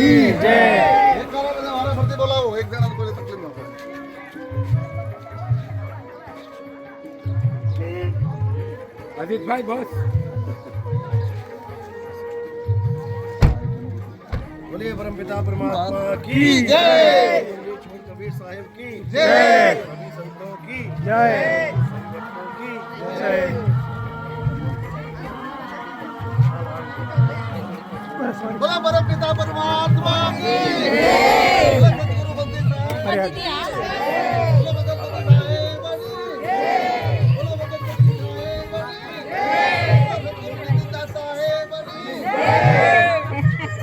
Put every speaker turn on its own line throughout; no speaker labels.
की जय।
एक गाना बजा हमारा फर्जी बोलाओ, एक गाना तो कोई तकलीफ ना हो।
अजीत भाई बस
बोलिए परम पिता परमात्मा की जय, कबीर साहिब की जय, सभी संतों की
जय
भक्तों की
जय।
बोला परम पिता परमात्मा की जय, बोला सद्गुरु बंदी साहब
अरे
की जय, बोला भगत साहेब की जय, बोला भगत साहेब की जय,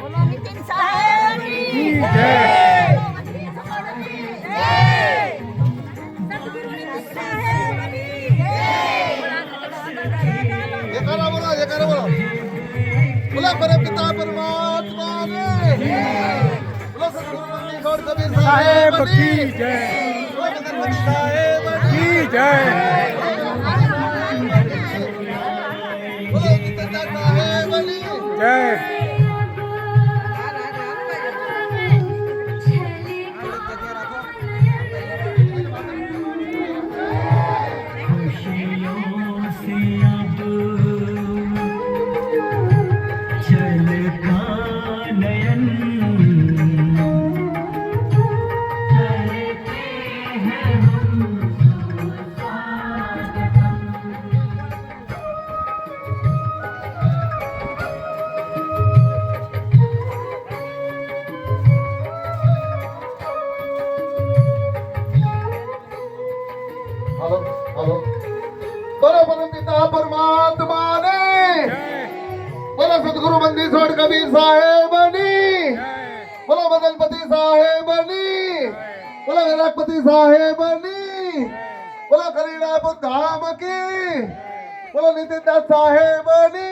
बोला सद्गुरु नित्यानंद साहेब की जय। जयकारा बोलो, बोला परम पिता परमात्मा ने बोला सद्गुरु बंदी गौर कबीर
साहेब
साहेब
की जय
बोला गणपति साहेब
की जय।
बोला नित्यानंद साहेब की
जय
हेलो हेलो बोला परम पिता परमात्मा ने बोला सद्गुरु बंदी छोड़ कबीर साहेब ने बोला बदलपति साहेब ने बोला विराटपति साहेब ने बोला करीडापुर धाम की बोला नित्यानंद साहेब ने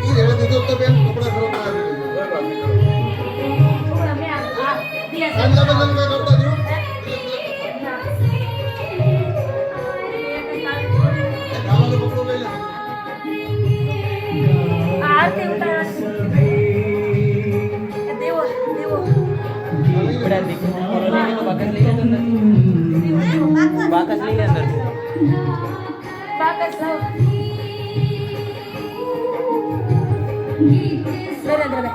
ये दीदी तो बेन कपड़ा खरीदना है अंदर बदल का करता दियो गावाला कपडो ले ले
आरती उतारा देव
बड़ा देखो और लेने को बाकस ले गए अंदर बाकस ले गए अंदर
बाकस लाओ ले ले ले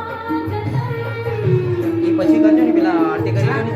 ये પછી કરજો ને પેલા આરતી કરી લો ને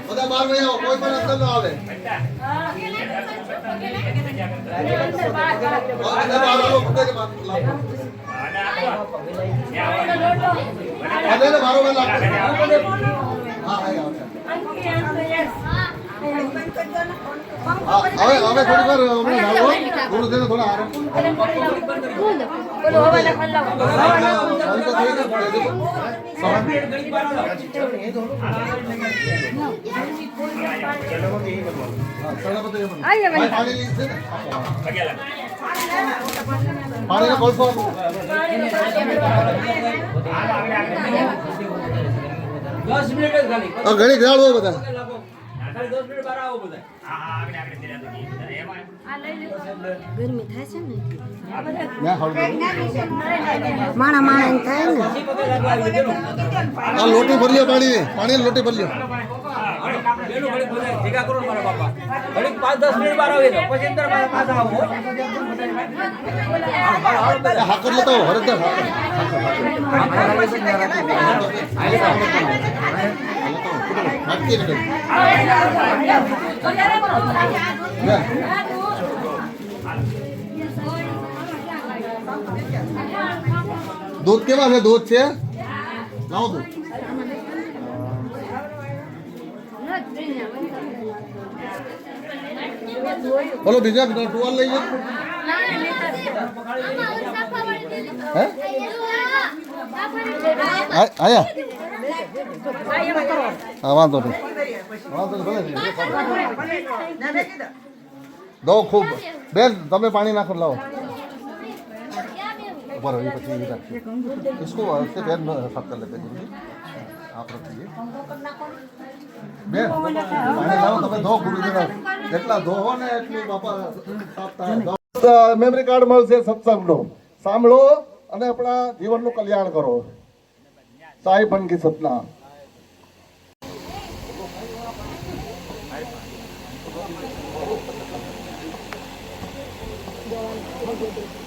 બધા બાર વહી આવો, કોઈ પણ અંદર ન આવે. બધા બહાર આવો, બધા બાર લાવો. બધાને બારોબાર લાવો. હા, હા, હા. હા, હવે થોડી વાર હમણાં લાવો. ગુરુદેવને થોડા આરામ.
બોલો હવે લખન લાવો
પાણીનો કોલસો આપો. ઘણી ગાળવો બધા.
ગરમી થાય છે ને
માણા માણા થાય ને
આ લોટી ભરી લ્યો, પાણી લોટી ભરી લ્યો. હાકર લેતો હરદર દૂધ કેવા છે? દૂધ છે, લાવો દૂધ. બોલો બીજા ટુવાલ લઈ જાઓ. હે આયા હા, વાંધો નહીં, દો ખૂબ. બેન તમે પાણી નાખો, લાવો. बरो ये પછી રાખીએ इसको से बेन साफ कर लेते हैं आप रखिए बेन पानी लाओ તમે ધો ગુરુજીનો જેટલા ધોવો ને એટલું બાપા સાફ થાય. મેમરી કાર્ડ મળશે સત્સંગનો, સાંભળો અને આપણા જીવનનું કલ્યાણ કરો. સાહેબ બન કી સપના.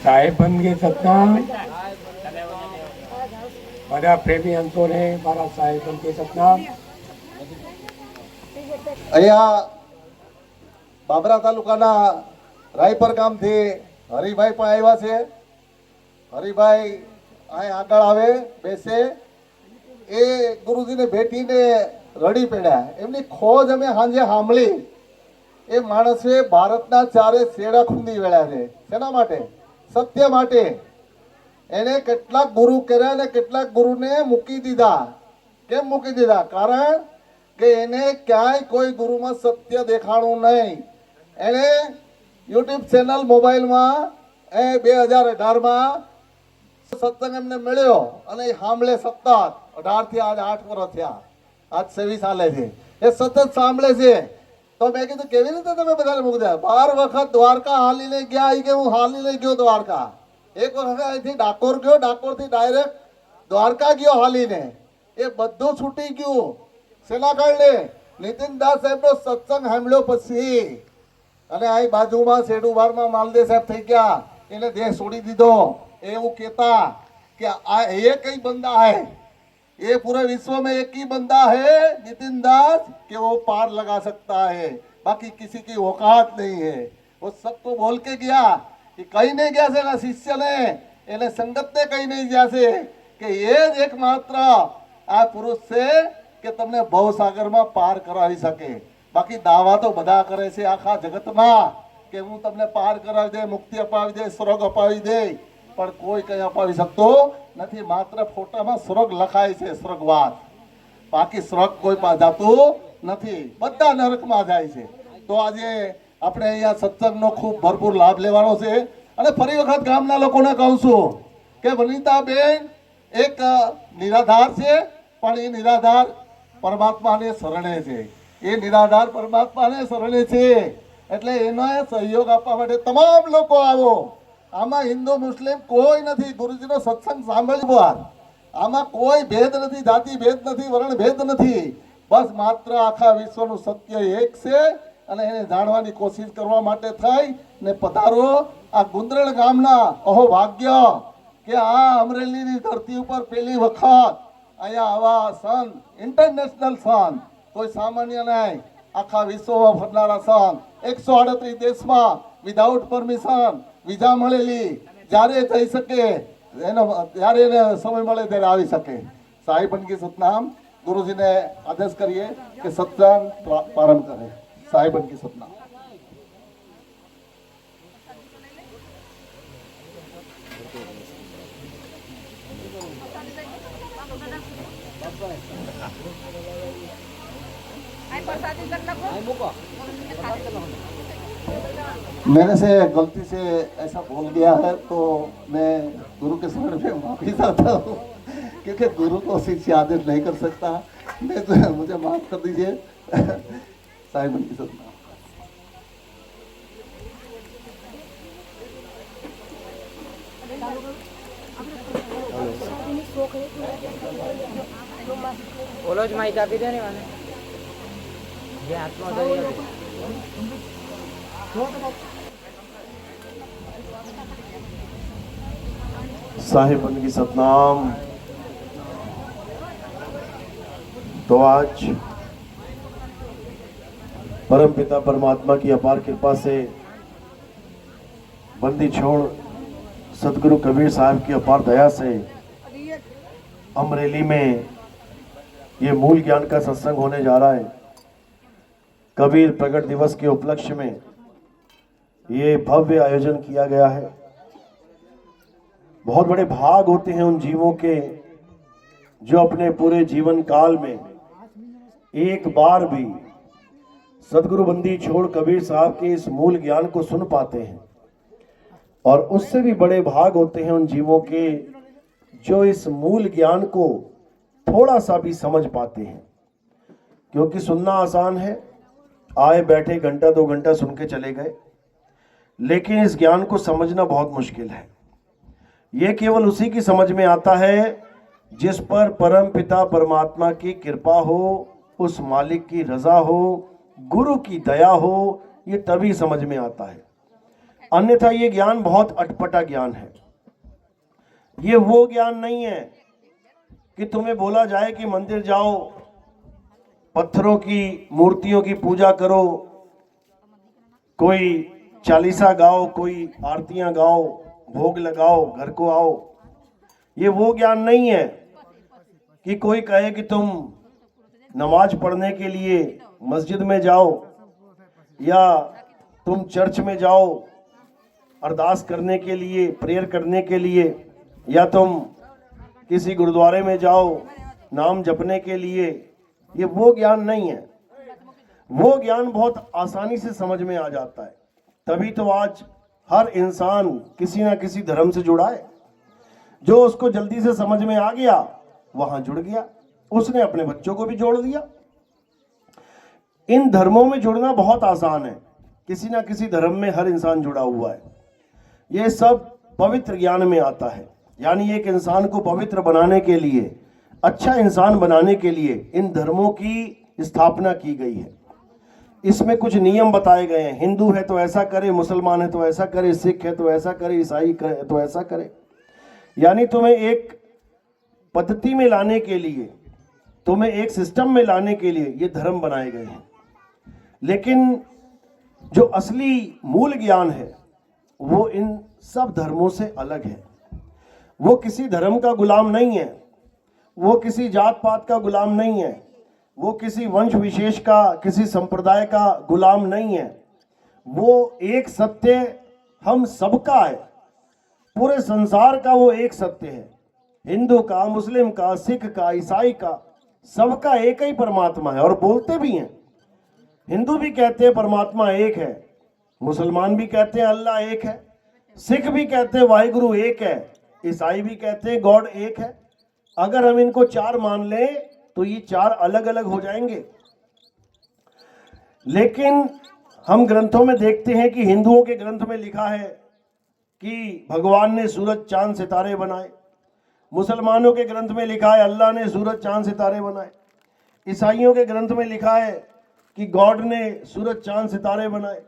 साहेब बन गए सपना बड़ा प्रेमी अंतों ने मारा साहेब बन के सपना.
અહીંયા બાબરા તાલુકાના રાયપર ગામથી હરિભાઈ પણ આવ્યા છે. હરિભાઈ અહીં આગળ આવે, બેસે. એ ગુરુજીને ભેટીને રડી પડ્યા. એમની ખોજ અમે સાંજે સાંભળી. એ માણસે ભારતના ચારે શેડા ખૂંદી વેળ્યા છે. શેના માટે? સત્ય માટે. એને કેટલાક ગુરુ કર્યા ને કેટલાક ગુરુને મૂકી દીધા. કેમ મૂકી દીધા? કારણ કે એને ક્યાંય કોઈ ગુરુમાં સત્ય દેખાણું નહીં. એને યુટ્યુબ ચેનલ મોબાઈલમાં 2018માં સત્સંગ એમને મળ્યો અને એ સાંભળે સતત. 18 થી આજ 8 વર્ષ થયા, આજ 26 હાલે છે. એ સતત સાંભળે છે. તો મેં કીધું કેવી રીતે તમે બધાને મૂકી દે? 12 વખત દ્વારકા હાલીને ગયા. કે હું હાલીને ગયો દ્વારકા. એક વખત અહીંથી ડાકોર ગયો, ડાકોરથી ડાયરેક્ટ દ્વારકા ગયો હાલીને. એ બધું છૂટી ગયું. શેના કારણે? નીતિનદાસ સાહેબનો સત્સંગ સાંભળ્યો પછી. અને અહીં બાજુમાં શેડુબારમાં માલદેવ સાહેબ થઈ ગયા, એને દેહ છોડી દીધો. એવું કહેતા કે આ એક ही बंदा है, ये पूरे विश्व में एक ही बंदा है नितिन दास कि वो पार लगा सकता है, बाकी किसी की औकात नहीं है. वो सबको बोल के गया कि कहीं नहीं गया से ना शिष्य ने એને સંગતને કઈ નહીં જશે કે એ જ એકમાત્ર આ પુરુષ છે કે તમને ભવસાગરમાં પાર કરાવી શકે. બાકી દાવા તો બધા કરે છે આખા જગતમાં કે હું તમને પાર કરાવી દે, મુક્તિ અપાવી દે, સ્વર્ગ અપાવી દે, પણ કોઈ કઈ અપાવી શકતો નથી. માત્ર ફોટામાં સ્વર્ગ લખાય છે, સ્વર્ગવાસ. બાકી સ્વર્ગ કોઈ જાતું નથી, બધા નરકમાં જાય છે. તો આજે આપણે અહીંયા સત્સંગનો ખૂબ ભરપૂર લાભ લેવાનો છે. અને ફરી વખત ગામના લોકોને કહું છું કે વનિતાબેન એક નિરાધાર છે, પણ એ નિરાધાર પરમાત્માને શરણે છે. એ નિરાધાર પરમાત્માને શરણે છે. એટલે એનો સહયોગ આપવા માટે તમામ લોકો આવો. આમાં હિન્દુ મુસ્લિમ કોઈ નથી. ગુરુજીનો સત્સંગ સાંભળવો. આમાં કોઈ ભેદ નથી, જાતિ ભેદ નથી, વર્ણ ભેદ નથી. બસ માત્ર આખા વિશ્વનું સત્ય એક છે અને એને જાણવાની કોશિશ કરવા માટે થઈ ને પધારો. આ ગુંદરણ ગામના અહો ભાગ્ય કે આ અમરેલીની ધરતી ઉપર પહેલી વખત અહીંયા આવા સંત ઇન્ટરનેશનલ સંત કોઈ સામાન્ય નહીં, આખા વિશ્વમાં ફરનારા સંત 138 દેશમાં વિધાઉટ પરમિશન વિઝા મળેલી, જ્યારે જઈ શકે એનો જ્યારે એને સમય મળે ત્યારે આવી શકે. સાહેબન કી સતનામ. ગુરુજીને આદેશ કરીએ કે સત્સંગ પ્રારંભ કરે. સાહેબન કી સતનામ. मेरे से गलती से ऐसा बोल गया है तो मैं गुरु के शरण में माफी चाहता हूँ, क्योंकि गुरु को शिष्य आदेश नहीं कर सकता. मैं तो मुझे माफ कर दीजिए. साहिब की सत्ता.
બોલો જ માઈક આપી દે ને મને જે હાથમાં ધરી હતી.
साहिबन की सतनाम. तो आज परम पिता परमात्मा की अपार कृपा से बंदी छोड़ सतगुरु कबीर साहब की अपार दया से अमरेली में ये मूल ज्ञान का सत्संग होने जा रहा है. कबीर प्रकट दिवस के उपलक्ष्य में ये भव्य आयोजन किया गया है. बहुत बड़े भाग होते हैं उन जीवों के जो अपने पूरे जीवन काल में एक बार भी सतगुरु बंदी छोड़ कबीर साहब के इस मूल ज्ञान को सुन पाते हैं, और उससे भी बड़े भाग होते हैं उन जीवों के जो इस मूल ज्ञान को थोड़ा सा भी समझ पाते हैं. क्योंकि सुनना आसान है, आए बैठे घंटा 2 घंटा सुन के चले गए, लेकिन इस ज्ञान को समझना बहुत मुश्किल है. ये केवल उसी की समझ में आता है जिस पर परम पिता परमात्मा की कृपा हो, उस मालिक की रजा हो, गुरु की दया हो, ये तभी समझ में आता है. अन्यथा ये ज्ञान बहुत अटपटा ज्ञान है. ये वो ज्ञान नहीं है कि तुम्हें बोला जाए कि मंदिर जाओ, पत्थरों की मूर्तियों की पूजा करो, कोई चालीसा गाओ, कोई आरतियां गाओ, भोग लगाओ, घर को आओ. ये वो ज्ञान नहीं है कि कोई कहे कि तुम नमाज पढ़ने के लिए मस्जिद में जाओ, या तुम चर्च में जाओ अरदास करने के लिए, प्रेयर करने के लिए, या तुम किसी गुरुद्वारे में जाओ नाम जपने के लिए. ये वो ज्ञान नहीं है. वो ज्ञान बहुत आसानी से समझ में आ जाता है. तभी तो आज हर इंसान किसी ना किसी धर्म से जुड़ा है. जो उसको जल्दी से समझ में आ गया वहां जुड़ गया, उसने अपने बच्चों को भी जोड़ दिया. इन धर्मों में जुड़ना बहुत आसान है. किसी ना किसी धर्म में हर इंसान जुड़ा हुआ है. ये सब पवित्र ज्ञान में आता है. यानी एक इंसान को पवित्र बनाने के लिए, अच्छा इंसान बनाने के लिए इन धर्मों की स्थापना की गई है. इसमें कुछ नियम बताए गए हैं. हिंदू है तो ऐसा करे, मुसलमान है तो ऐसा करे, सिख है तो ऐसा करे, ईसाई है तो ऐसा करे. यानी तुम्हें एक पद्धति में लाने के लिए, तुम्हें एक सिस्टम में लाने के लिए ये धर्म बनाए गए हैं. लेकिन जो असली मूल ज्ञान है वो इन सब धर्मों से अलग है. वो किसी धर्म का गुलाम नहीं है, वो किसी जात पात का गुलाम नहीं है, वो किसी वंश विशेष का, किसी संप्रदाय का गुलाम नहीं है. वो एक सत्य हम सबका है. पूरे संसार का वो एक सत्य है. हिंदू का, मुस्लिम का, सिख का, ईसाई का, सबका एक ही परमात्मा है. और बोलते भी हैं. हिंदू भी कहते हैं परमात्मा एक है, मुसलमान भी कहते हैं अल्लाह एक है, सिख भी कहते हैं वाहिगुरु एक है, ईसाई भी कहते हैं गॉड एक है. अगर हम इनको 4 मान लें तो ये 4 अलग अलग हो जाएंगे. लेकिन हम ग्रंथों में देखते हैं कि हिंदुओं के ग्रंथ में लिखा है कि भगवान ने सूरज चांद सितारे बनाए. मुसलमानों के ग्रंथ में लिखा है अल्लाह ने सूरज चांद सितारे बनाए. ईसाइयों के ग्रंथ में लिखा है कि गॉड ने सूरज चांद सितारे बनाए.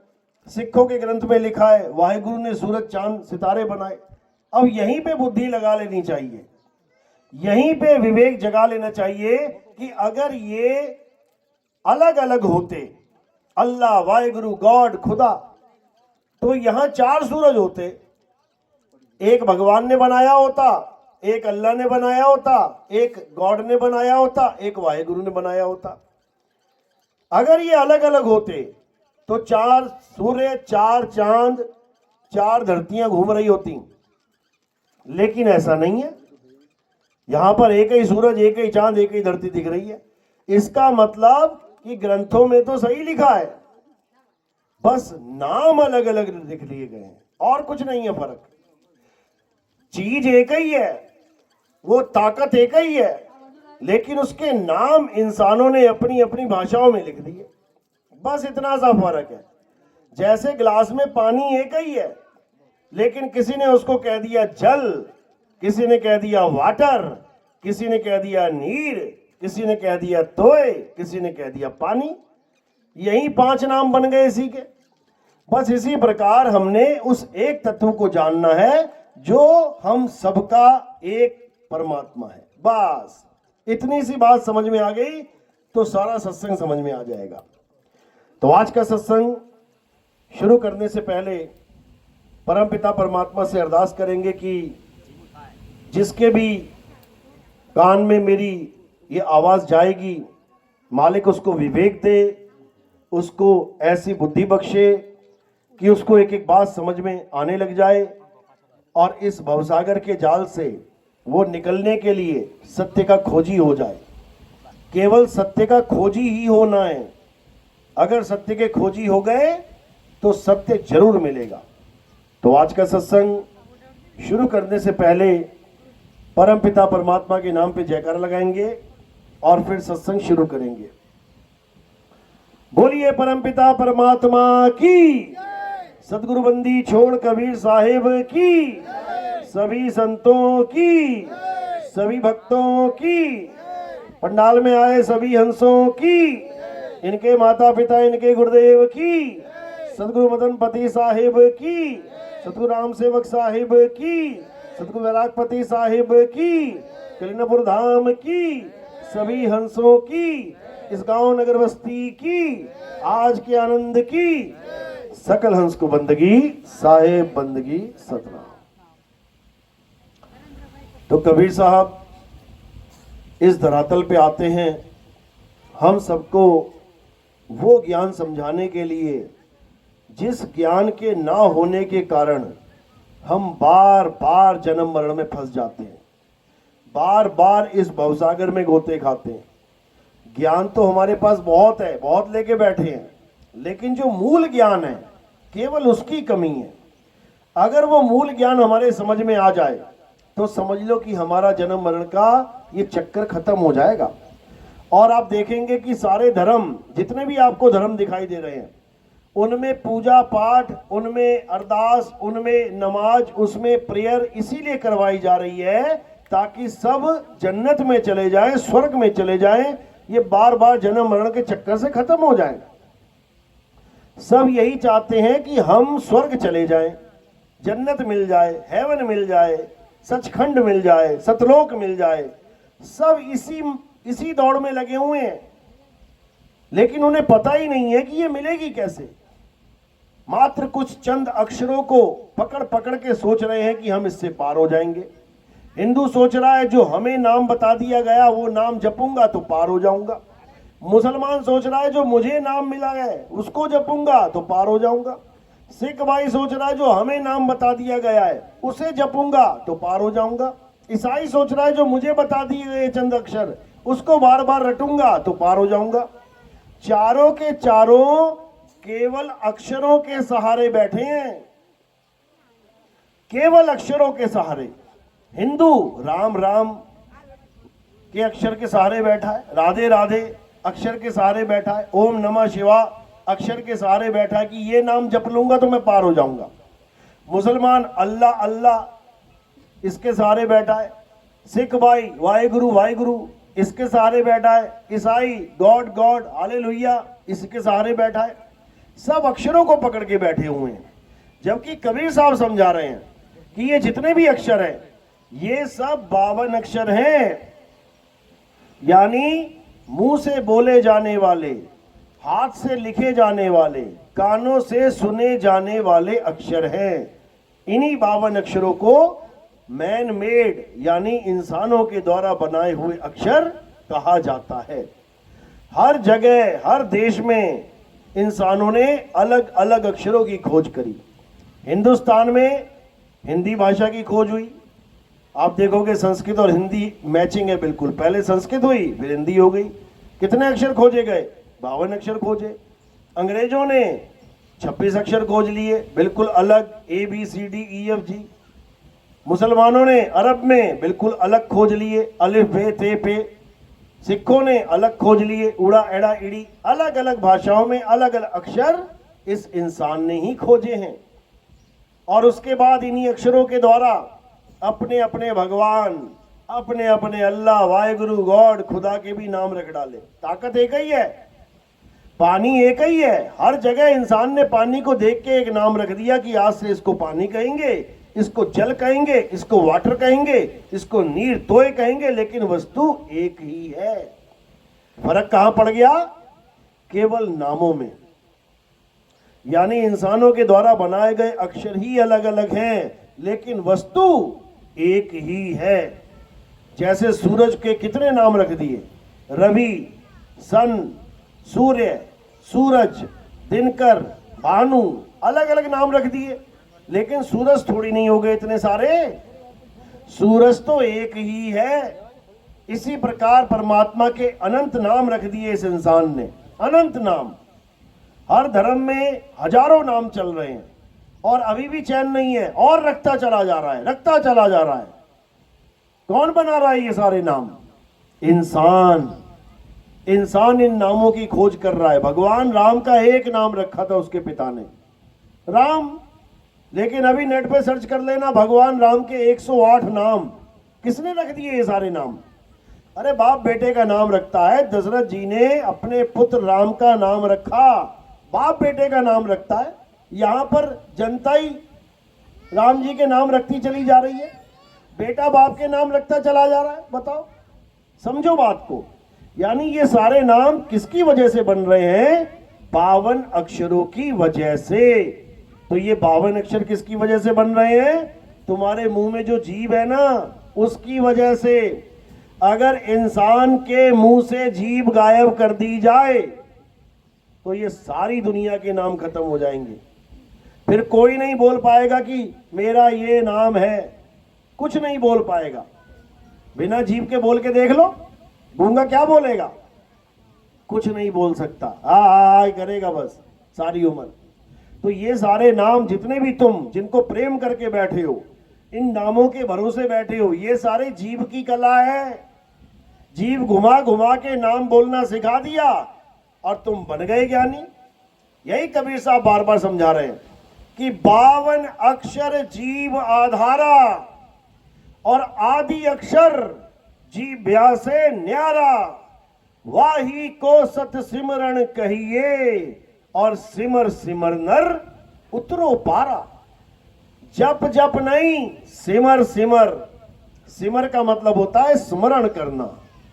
सिखों के ग्रंथ में लिखा है वाहिगुरु ने सूरज चांद सितारे बनाए. अब यहीं पे बुद्धि लगा लेनी चाहिए, यहीं पे विवेक जगा लेना चाहिए कि अगर ये अलग अलग होते, अल्लाह, वाहिगुरु, गॉड, खुदा, तो यहां 4 सूरज होते। एक भगवान ने बनाया होता, एक अल्लाह ने बनाया होता, एक गॉड ने बनाया होता, एक वाहिगुरु ने बनाया होता। अगर ये अलग अलग होते तो 4 सूर्य, 4 चांद, 4 धरतियां घूम रही होती, लेकिन ऐसा नहीं है। यहां पर एक ही सूरज, एक ही चांद, एक ही धरती दिख रही है। इसका मतलब कि ग्रंथों में तो सही लिखा है, बस नाम अलग अलग लिख लिए गए हैं, और कुछ नहीं है फर्क। चीज एक ही है, वो ताकत एक ही है, लेकिन उसके नाम इंसानों ने अपनी अपनी भाषाओं में लिख दिए, बस इतना सा फर्क है। जैसे गिलास में पानी एक ही है, लेकिन किसी ने उसको कह दिया जल, किसी ने कह दिया वाटर, किसी ने कह दिया नीर, किसी ने कह दिया तोय, किसी ने कह दिया पानी। यही 5 नाम बन गए इसी के। बस इसी प्रकार हमने उस एक तत्व को जानना है जो हम सबका एक परमात्मा है। बस इतनी सी बात समझ में आ गई तो सारा सत्संग समझ में आ जाएगा। तो आज का सत्संग शुरू करने से पहले परमपिता परमात्मा से अरदास करेंगे कि जिसके भी कान में मेरी ये आवाज़ जाएगी, मालिक उसको विवेक दे, उसको ऐसी बुद्धि बख्शे कि उसको एक एक बात समझ में आने लग जाए, और इस भवसागर के जाल से वो निकलने के लिए सत्य का खोजी हो जाए। केवल सत्य का खोजी ही होना है। अगर सत्य के खोजी हो गए तो सत्य जरूर मिलेगा। तो आज का सत्संग शुरू करने से पहले परमपिता परमात्मा के नाम पे जयकारा लगाएंगे और फिर सत्संग शुरू करेंगे। बोलिए परमपिता परमात्मा की, सदगुरु बंदी छोड़ कबीर साहिब की, सभी संतों की, सभी भक्तों की, पंडाल में आए सभी हंसों की, इनके माता पिता, इनके गुरुदेव की, सदगुरु मदनपति साहिब की, सदगुरु राम सेवक साहिब की, सदगुरु वैरागपति साहिब की, कलिनपुर धाम की, सभी हंसों की, इस गांव नगर बस्ती की, आज के आनंद की, सकल हंस को बंदगी, साहेब बंदगी सतनाम। तो कबीर साहब इस धरातल पे आते हैं हम सबको वो ज्ञान समझाने के लिए जिस ज्ञान के ना होने के कारण हम बार बार जन्म मरण में फंस जाते हैं, बार बार इस भवसागर में गोते खाते हैं। ज्ञान तो हमारे पास बहुत है, बहुत लेके बैठे हैं, लेकिन जो मूल ज्ञान है केवल उसकी कमी है। अगर वो मूल ज्ञान हमारे समझ में आ जाए तो समझ लो कि हमारा जन्म मरण का ये चक्कर खत्म हो जाएगा। और आप देखेंगे कि सारे धर्म, जितने भी आपको धर्म दिखाई दे रहे हैं, उनमें पूजा पाठ, उनमें अरदास, उनमें नमाज, उसमें प्रेयर इसीलिए करवाई जा रही है ताकि सब जन्नत में चले जाएं, स्वर्ग में चले जाएं, ये बार बार जन्म मरण के चक्कर से खत्म हो जाएं। सब यही चाहते हैं कि हम स्वर्ग चले जाएं, जन्नत मिल जाए, हेवन मिल जाए, सचखंड मिल जाए, सतलोक मिल जाए। सब इसी दौड़ में लगे हुए हैं, लेकिन उन्हें पता ही नहीं है कि ये मिलेगी कैसे। मात्र कुछ चंद अक्षरों को पकड़ पकड़ के सोच रहे हैं कि हम इससे पार हो जाएंगे। हिंदू सोच रहा है जो हमें नाम बता दिया गया वो नाम जपूंगा तो पार हो जाऊंगा। मुसलमान सोच रहा है जो मुझे नाम मिला है उसको जपूंगा तो पार हो जाऊंगा। सिख भाई सोच रहा है जो हमें नाम बता दिया गया है उसे जपूंगा तो पार हो जाऊंगा। ईसाई सोच रहा है जो मुझे बता दिए गए चंद अक्षर उसको बार बार रटूंगा तो पार हो जाऊंगा। चारों के चारों केवल अक्षरों के सहारे बैठे हैं, केवल अक्षरों के सहारे। हिंदू राम राम के अक्षर के सहारे बैठा है, राधे राधे अक्षर के सहारे बैठा है, ओम नमः शिवा अक्षर के सहारे बैठा है कि ये नाम जप लूंगा तो मैं पार हो जाऊंगा। मुसलमान अल्लाह अल्लाह इसके सहारे बैठा है। सिख भाई वाहेगुरु वाहेगुरु इसके सहारे बैठा है। ईसाई गॉड गॉड हालेलुया इसके सहारे बैठा है। सब अक्षरों को पकड़ के बैठे हुए हैं, जबकि कबीर साहब समझा रहे हैं कि ये जितने भी अक्षर हैं ये सब 52 अक्षर हैं, यानी मुंह से बोले जाने वाले, हाथ से लिखे जाने वाले, कानों से सुने जाने वाले अक्षर हैं। इन्हीं 52 अक्षरों को मैन मेड यानी इंसानों के द्वारा बनाए हुए अक्षर कहा जाता है। हर जगह हर देश में इंसानों ने अलग अलग अक्षरों की खोज करी। हिंदुस्तान में हिंदी भाषा की खोज हुई। आप देखोगे संस्कृत और हिंदी मैचिंग है बिल्कुल। पहले संस्कृत हुई फिर हिंदी हो गई। कितने अक्षर खोजे गए? 52 अक्षर खोजे। अंग्रेजों ने 26 अक्षर खोज लिए, बिल्कुल अलग, ABCDEFG। मुसलमानों ने अरब में बिल्कुल अलग खोज लिए, अलिफ बे ते पे। सिखों ने अलग खोज लिए, उड़ा एड़ा इड़ी। अलग अलग भाषाओं में अलग अलग अक्षर इस इंसान ने ही खोजे हैं। और उसके बाद इन्हीं अक्षरों के द्वारा अपने अपने भगवान, अपने अपने अल्लाह, वाहेगुरु, गॉड, खुदा के भी नाम रख डाले। ताकत एक ही है, पानी एक ही है। हर जगह इंसान ने पानी को देख के एक नाम रख दिया कि आज से इसको पानी कहेंगे, इसको जल कहेंगे, इसको वाटर कहेंगे, इसको नीर तोय कहेंगे, लेकिन वस्तु एक ही है। फर्क कहां पड़ गया? केवल नामों में। यानी इंसानों के द्वारा बनाए गए अक्षर ही अलग अलग हैं, लेकिन वस्तु एक ही है। जैसे सूरज के कितने नाम रख दिए? रवि, सन, सूर्य, सूरज, दिनकर, भानु, अलग अलग नाम रख दिए, लेकिन सूरज थोड़ी नहीं हो गए इतने सारे। सूरज तो एक ही है। इसी प्रकार परमात्मा के अनंत नाम रख दिए इस इंसान ने, अनंत नाम। हर धर्म में हजारों नाम चल रहे हैं और अभी भी चैन नहीं है, और रखता चला जा रहा है, रखता चला जा रहा है। कौन बना रहा है ये सारे नाम? इंसान। इंसान इन नामों की खोज कर रहा है। भगवान राम का एक नाम रखा था उसके पिता ने, राम। लेकिन अभी नेट पे सर्च कर लेना, भगवान राम के 108 नाम। किसने रख दिए ये सारे नाम? अरे बाप बेटे का नाम रखता है। दशरथ जी ने अपने पुत्र राम का नाम रखा, बाप बेटे का नाम रखता है। यहां पर जनता ही राम जी के नाम रखती चली जा रही है, बेटा बाप के नाम रखता चला जा रहा है। बताओ, समझो बात को। यानी ये सारे नाम किसकी वजह से बन रहे हैं? 52 अक्षरों की वजह से। तो ये 52 अक्षर किसकी वजह से बन रहे हैं? तुम्हारे मुंह में जो जीभ है ना, उसकी वजह से। अगर इंसान के मुंह से जीभ गायब कर दी जाए तो ये सारी दुनिया के नाम खत्म हो जाएंगे। फिर कोई नहीं बोल पाएगा कि मेरा ये नाम है, कुछ नहीं बोल पाएगा। बिना जीभ के बोल के देख लो, गूंगा क्या बोलेगा? कुछ नहीं बोल सकता, आ करेगा बस सारी उम्र। तो ये सारे नाम जितने भी तुम जिनको प्रेम करके बैठे हो, इन नामों के भरोसे बैठे हो, ये सारे जीभ की कला है। जीभ घुमा घुमा के नाम बोलना सिखा दिया और तुम बन गए ज्ञानी। यही कबीर साहब बार बार समझा रहे हैं कि 52 अक्षर जीव आधारा और आदि अक्षर जीभ्या से न्यारा। वाही को सत सिमरण कहिए और सिमर सिमर नर उतरो पारा। जप जप नहीं, सिमर सिमर। सिमर का मतलब होता है स्मरण करना।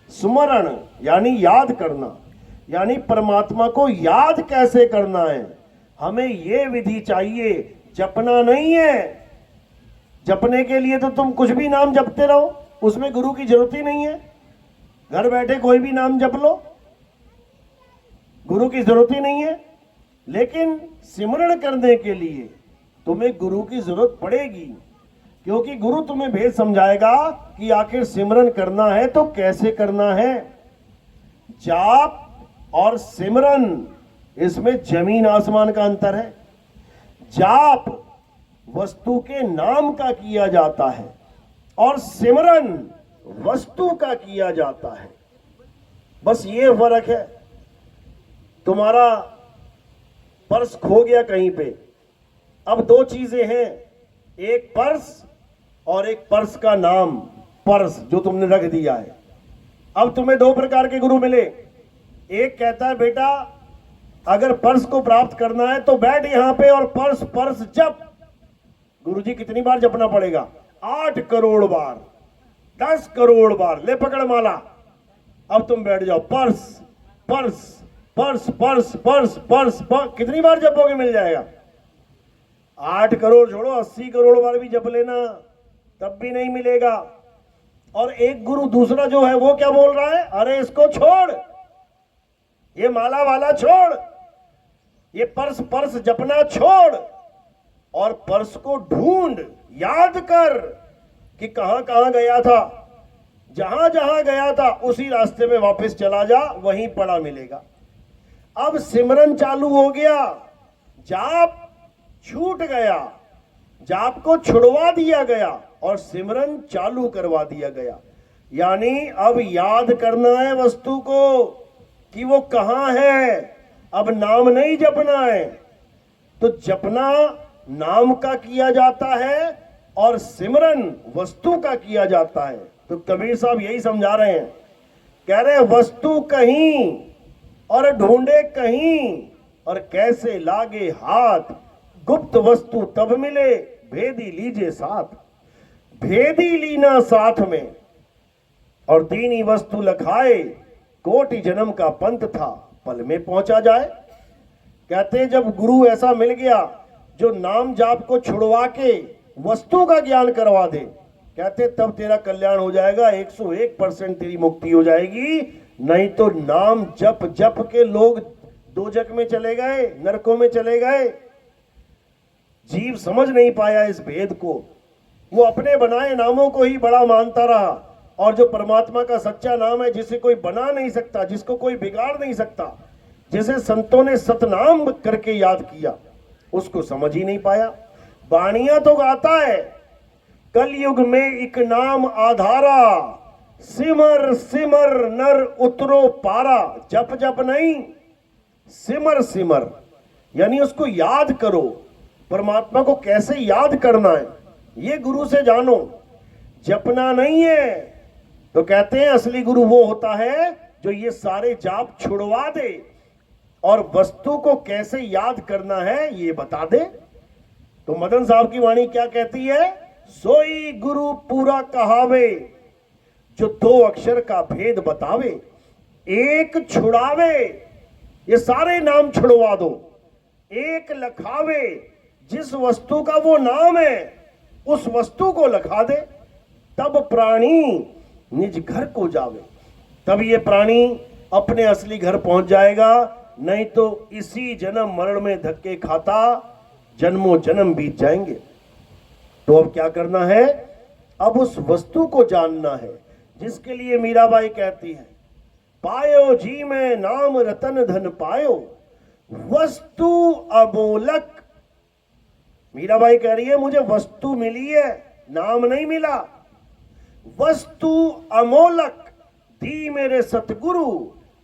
स्मरण यानी याद करना, यानी परमात्मा को याद कैसे करना है। हमें ये विधि चाहिए, जपना नहीं है। जपने के लिए तो तुम कुछ भी नाम जपते रहो, उसमें गुरु की जरूरत ही नहीं है। घर बैठे कोई भी नाम जप लो, गुरु की जरूरत ही नहीं है। लेकिन सिमरण करने के लिए तुम्हें गुरु की जरूरत पड़ेगी, क्योंकि गुरु तुम्हें भेद समझाएगा कि आखिर सिमरन करना है तो कैसे करना है। जाप और सिमरन, इसमें जमीन आसमान का अंतर है। जाप वस्तु के नाम का किया जाता है और सिमरन वस्तु का किया जाता है। बस ये फर्क है। तुम्हारा पर्स खो गया कहीं पे, अब दो चीजें हैं, एक पर्स और एक पर्स का नाम, पर्स जो तुमने रख दिया है। अब तुम्हें दो प्रकार के गुरु मिले। एक कहता है बेटा अगर पर्स को प्राप्त करना है तो बैठ यहां पे और पर्स पर्स जप। गुरुजी कितनी बार जपना पड़ेगा? 8 करोड़ बार, 10 करोड़ बार। ले पकड़ माला, अब तुम बैठ जाओ। Purse purse purse purse purse purse purse, कितनी बार जपोगे मिल जाएगा? 8 करोड़ छोड़ो, 80 करोड़ बार भी जप लेना तब भी नहीं मिलेगा। और एक गुरु दूसरा जो है वो क्या बोल रहा है? अरे इसको छोड़, ये माला वाला छोड़, ये पर्स पर्स जपना छोड़, और पर्स को ढूंढ, याद कर कि कहां कहां गया था, जहां जहां गया था उसी रास्ते में वापस चला जा, वहीं पड़ा मिलेगा। अब सिमरन चालू हो गया, जाप छूट गया, जाप को छुड़वा दिया गया और सिमरन चालू करवा दिया गया। यानी अब याद करना है वस्तु को कि वो कहां है, अब नाम नहीं जपना है। तो जपना नाम का किया जाता है और सिमरन वस्तु का किया जाता है। तो कबीर साहब यही समझा रहे हैं, कह रहे हैं वस्तु कहीं और ढूंढे कहीं, और कैसे लागे हाथ, गुप्त वस्तु तब मिले, भेदी लीजिए साथ। भेदी लीना साथ में और दीनी वस्तु लखाए, कोटि जन्म का पंथ था, पल में पहुंचा जाए। कहते जब गुरु ऐसा मिल गया जो नाम जाप को छुड़वा के वस्तु का ज्ञान करवा दे, कहते तब तेरा कल्याण हो जाएगा, 101% तेरी मुक्ति हो जाएगी। नहीं तो नाम जप जप के लोग दोजक में चले गए, नरकों में चले गए। जीव समझ नहीं पाया इस भेद को, वो अपने बनाए नामों को ही बड़ा मानता रहा, और जो परमात्मा का सच्चा नाम है, जिसे कोई बना नहीं सकता, जिसको कोई बिगाड़ नहीं सकता, जिसे संतों ने सतनाम करके याद किया, उसको समझ ही नहीं पाया। बाणियां तो गाता है, कलयुग में एक नाम आधारा, सिमर सिमर नर उतरो पारा। जप जप नहीं, सिमर सिमर, यानी उसको याद करो। परमात्मा को कैसे याद करना है ये गुरु से जानो, जपना नहीं है। तो कहते हैं असली गुरु वो होता है जो ये सारे जाप छुड़वा दे और वस्तु को कैसे याद करना है ये बता दे। तो मदन साहब की वाणी क्या कहती है? सोई गुरु पूरा कहावे, जो 2 अक्षर का भेद बतावे, एक छुड़ावे, ये सारे नाम छुड़वा दो, एक लखावे, जिस वस्तु का वो नाम है उस वस्तु को लखा दे, तब प्राणी निज घर को जावे। तब ये प्राणी अपने असली घर पहुंच जाएगा, नहीं तो इसी जन्म मरण में धक्के खाता जन्मों जन्म बीत जाएंगे। तो अब क्या करना है? अब उस वस्तु को जानना है, जिसके लिए मीराबाई कहती है, पायो जी में नाम रतन धन पायो, वस्तु अमोलक। मीराबाई कह रही है मुझे वस्तु मिली है, नाम नहीं मिला। वस्तु अमोलक दी मेरे सतगुरु,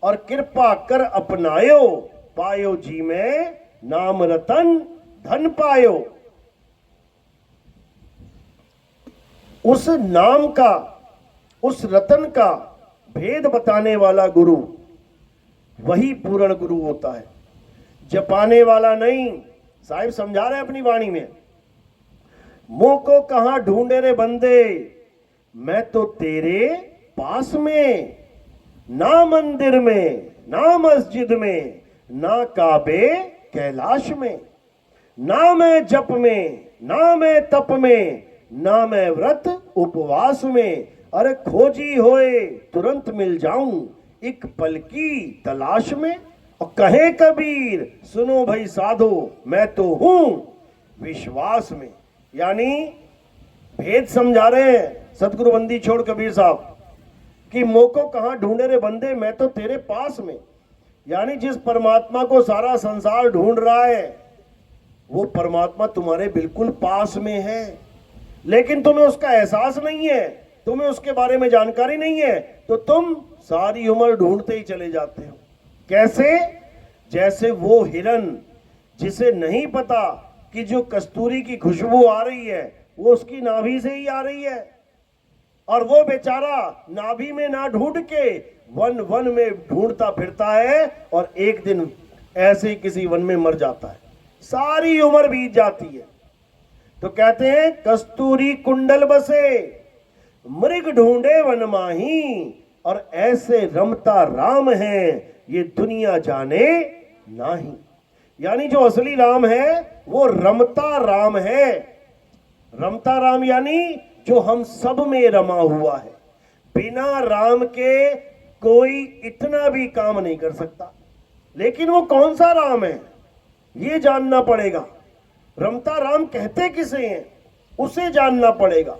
और कृपा कर अपनायो, पायो जी में नाम रतन धन पायो। उस नाम का, उस रतन का भेद बताने वाला गुरु वही पूर्ण गुरु होता है, जपाने वाला नहीं। साहिब समझा रहे अपनी वाणी में, मुंह को कहां ढूंढे रे बंदे, मैं तो तेरे पास में, ना मंदिर में, ना मस्जिद में, ना काबे कैलाश में, ना मैं जप में, ना मैं तप में, ना मैं व्रत उपवास में। अरे खोजी होए तुरंत मिल जाऊं, एक पल की तलाश में। और कहे कबीर सुनो भाई साधो, मैं तो हूं विश्वास में। यानी भेद समझा रहे हैं सतगुरु बंदी छोड़ कबीर साहब कि मोह को कहां ढूंढे रे बंदे, मैं तो तेरे पास में। यानी जिस परमात्मा को सारा संसार ढूंढ रहा है वो परमात्मा तुम्हारे बिल्कुल पास में है, लेकिन तुम्हें उसका एहसास नहीं है, तुम्हें उसके बारे में जानकारी नहीं है, तो तुम सारी उम्र ढूंढते ही चले जाते हो। कैसे? जैसे वो हिरन जिसे नहीं पता कि जो कस्तूरी की खुशबू आ रही है वो उसकी नाभि से ही आ रही है, और वो बेचारा नाभि में ना ढूंढ के वन वन में ढूंढता फिरता है, और एक दिन ऐसे ही किसी वन में मर जाता है, सारी उम्र बीत जाती है। तो कहते हैं कस्तूरी कुंडल बसे, मृग ढूंढे वन माही, और ऐसे रमता राम है ये दुनिया जाने नाही। यानी जो असली राम है वो रमता राम है। रमता राम यानी जो हम सब में रमा हुआ है। बिना राम के कोई इतना भी काम नहीं कर सकता। लेकिन वो कौन सा राम है ये जानना पड़ेगा। रमता राम कहते किसे हैं उसे जानना पड़ेगा।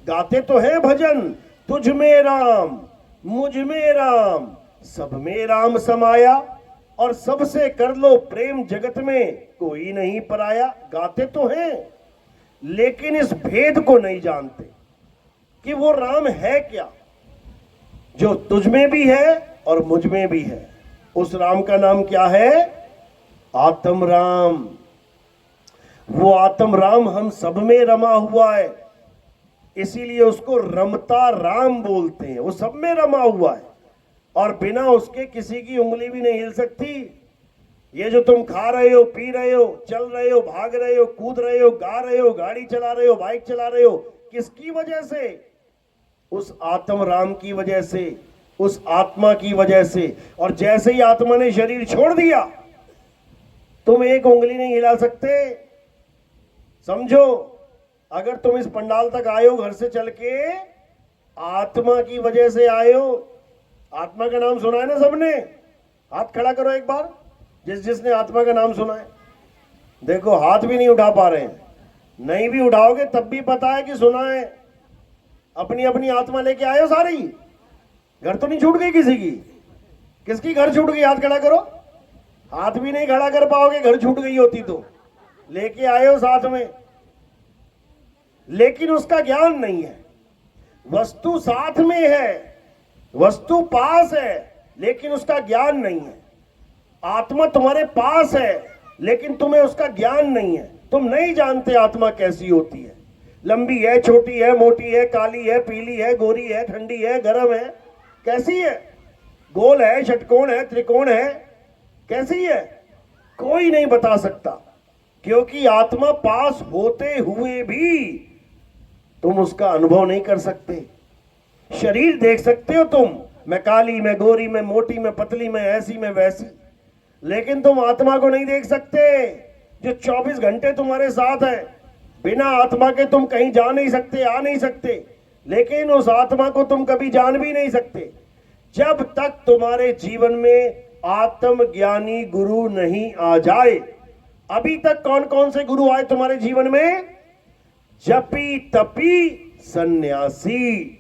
गाते तो है भजन, तुझ में राम मुझ में राम सब में राम समाया, और सबसे कर लो प्रेम जगत में कोई नहीं पराया। गाते तो हैं लेकिन इस भेद को नहीं जानते कि वो राम है क्या, जो तुझ में भी है और मुझ में भी है। उस राम का नाम क्या है? आत्म राम। वो आत्म राम हम सब में रमा हुआ है, इसीलिए उसको रमता राम बोलते हैं। वो सब में रमा हुआ है और बिना उसके किसी की उंगली भी नहीं हिल सकती। ये जो तुम खा रहे हो, पी रहे हो, चल रहे हो, भाग रहे हो, कूद रहे हो, गा रहे हो, गाड़ी चला रहे हो, बाइक चला रहे हो, किसकी वजह से? उस आत्म राम की वजह से, उस आत्मा की वजह से। और जैसे ही आत्मा ने शरीर छोड़ दिया तुम एक उंगली नहीं हिला सकते। समझो, अगर तुम इस पंडाल तक आए हो घर से चल के, आत्मा की वजह से आए हो। आत्मा का नाम सुना है ना सबने? हाथ खड़ा करो एक बार, जिसने आत्मा का नाम सुना है। देखो हाथ भी नहीं उठा पा रहे हैं। नहीं भी उठाओगे तब भी पता है कि सुना है। अपनी अपनी आत्मा लेके आए हो सारी। घर तो नहीं छूट गई किसी की? किसकी घर छूट गई? हाथ खड़ा करो। हाथ भी नहीं खड़ा कर पाओगे, घर छूट गई होती तो। लेके आए हो साथ में, लेकिन उसका ज्ञान नहीं है। वस्तु साथ में है, वस्तु पास है, लेकिन उसका ज्ञान नहीं है। आत्मा तुम्हारे पास है लेकिन तुम्हें उसका ज्ञान नहीं है। तुम नहीं जानते आत्मा कैसी होती है। लंबी है, छोटी है, मोटी है, काली है, पीली है, गोरी है, ठंडी है, गर्म है, कैसी है? गोल है, षटकोण है, त्रिकोण है, कैसी है? कोई नहीं बता सकता, क्योंकि आत्मा पास होते हुए भी तुम उसका अनुभव नहीं कर सकते। शरीर देख सकते हो तुम, मैं काली, मैं गोरी, मैं मोटी, मैं पतली, मैं ऐसी, मैं वैसी, लेकिन तुम आत्मा को नहीं देख सकते जो 24 घंटे तुम्हारे साथ है। बिना आत्मा के तुम कहीं जा नहीं सकते, आ नहीं सकते, लेकिन उस आत्मा को तुम कभी जान भी नहीं सकते जब तक तुम्हारे जीवन में आत्मज्ञानी गुरु नहीं आ जाए। अभी तक कौन कौन से गुरु आए तुम्हारे जीवन में? जपी तपी सन्यासी।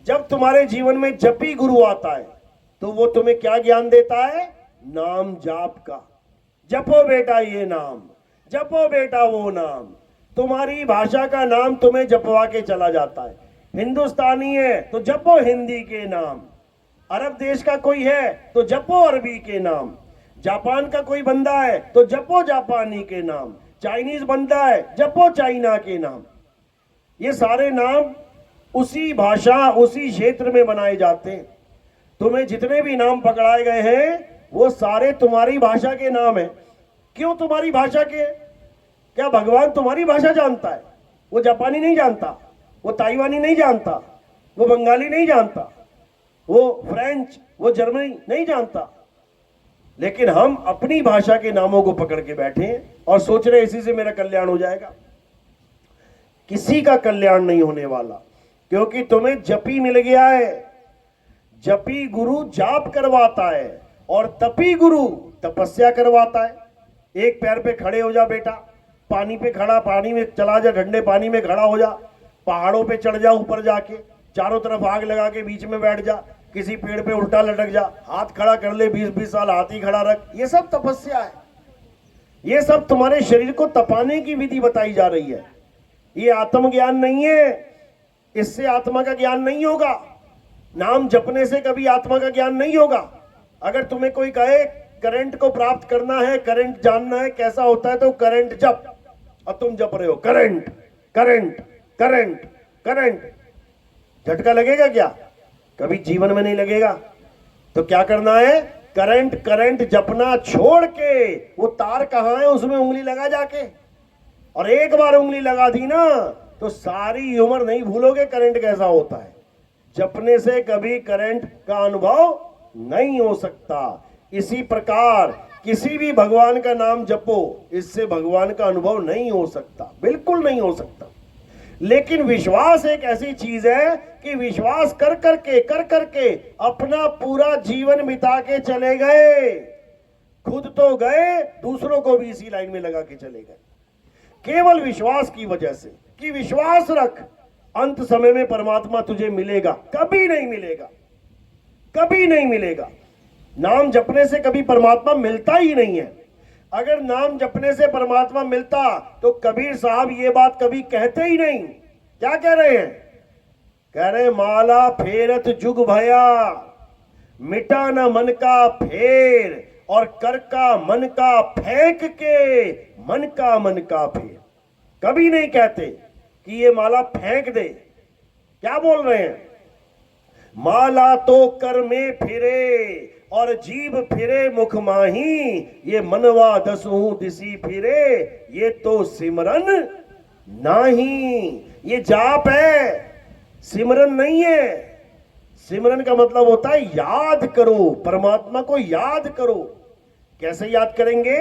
जब तुम्हारे जीवन में जपी गुरु आता है तो वो तुम्हें क्या ज्ञान देता है? नाम जाप का। जपो बेटा ये नाम, जपो बेटा वो नाम। तुम्हारी भाषा का नाम तुम्हें जपवा के चला जाता है। हिंदुस्तानी है तो जपो हिंदी के नाम, अरब देश का कोई है तो जपो अरबी के नाम, जापान का कोई बंदा है तो जपो जापानी के नाम, चाइनीज बंदा है जपो चाइना के नाम। ये सारे नाम उसी भाषा, उसी क्षेत्र में बनाए जाते हैं। तुम्हें जितने भी नाम पकड़ाए गए हैं वो सारे तुम्हारी भाषा के नाम हैं। क्यों तुम्हारी भाषा के? क्या भगवान तुम्हारी भाषा जानता है? वो जापानी नहीं जानता, वो ताइवानी नहीं जानता, वो बंगाली नहीं जानता, वो फ्रेंच, वो जर्मनी नहीं जानता। लेकिन हम अपनी भाषा के नामों को पकड़ के बैठे हैं और सोच रहे इसी से मेरा कल्याण हो जाएगा। किसी का कल्याण नहीं होने वाला, क्योंकि तुम्हें जपी मिल गया है। जपी गुरु जाप करवाता है और तपी गुरु तपस्या करवाता है। एक पैर पे खड़े हो जा बेटा, पानी पे खड़ा, पानी में चला जा, ठंडे पानी में खड़ा हो जा, पहाड़ों पे चढ़ जा, ऊपर जाके चारों तरफ आग लगा के बीच में बैठ जा, किसी पेड़ पे उल्टा लटक जा, हाथ खड़ा कर ले, 20-20 साल हाथ ही खड़ा रख। ये सब तपस्या है। ये सब तुम्हारे शरीर को तपाने की विधि बताई जा रही है। ये आत्मज्ञान नहीं है, इससे आत्मा का ज्ञान नहीं होगा। नाम जपने से कभी आत्मा का ज्ञान नहीं होगा। अगर तुम्हें कोई कहे करंट को प्राप्त करना है, करंट जानना है कैसा होता है, तो करंट जप, और तुम जप रहे हो करंट करंट करंट करंट, झटका लगेगा क्या? कभी जीवन में नहीं लगेगा। तो क्या करना है? करंट करंट जपना छोड़ के वो तार कहाँ है उसमें उंगली लगा जाके। और एक बार उंगली लगा दी ना तो सारी उम्र नहीं भूलोगे करंट कैसा होता है। जपने से कभी करंट का अनुभव नहीं हो सकता। इसी प्रकार किसी भी भगवान का नाम जपो, इससे भगवान का अनुभव नहीं हो सकता, बिल्कुल नहीं हो सकता। लेकिन विश्वास एक ऐसी चीज है कि विश्वास कर करके अपना पूरा जीवन बिता के चले गए, खुद तो गए, दूसरों को भी इसी लाइन में लगा के चले गए, केवल विश्वास की वजह से कि विश्वास रख अंत समय में परमात्मा तुझे मिलेगा। कभी नहीं मिलेगा, कभी नहीं मिलेगा। नाम जपने से कभी परमात्मा मिलता ही नहीं है। अगर नाम जपने से परमात्मा मिलता तो कबीर साहब ये बात कभी कहते ही नहीं। क्या कह रहे हैं? कह रहे माला फेरत जुग भया, मिटा न मन का फेर, और कर का मन का फेंक के, मन का फेर। कभी नहीं कहते कि ये माला फेंक दे। क्या बोल रहे हैं? माला तो कर में फिरे और जीभ फिरे मुख माही, ये मनवा दसहु दिसी फिरे, ये तो सिमरन नहीं। ये जाप है, सिमरन नहीं है। सिमरन का मतलब होता है याद करो, परमात्मा को याद करो। कैसे याद करेंगे?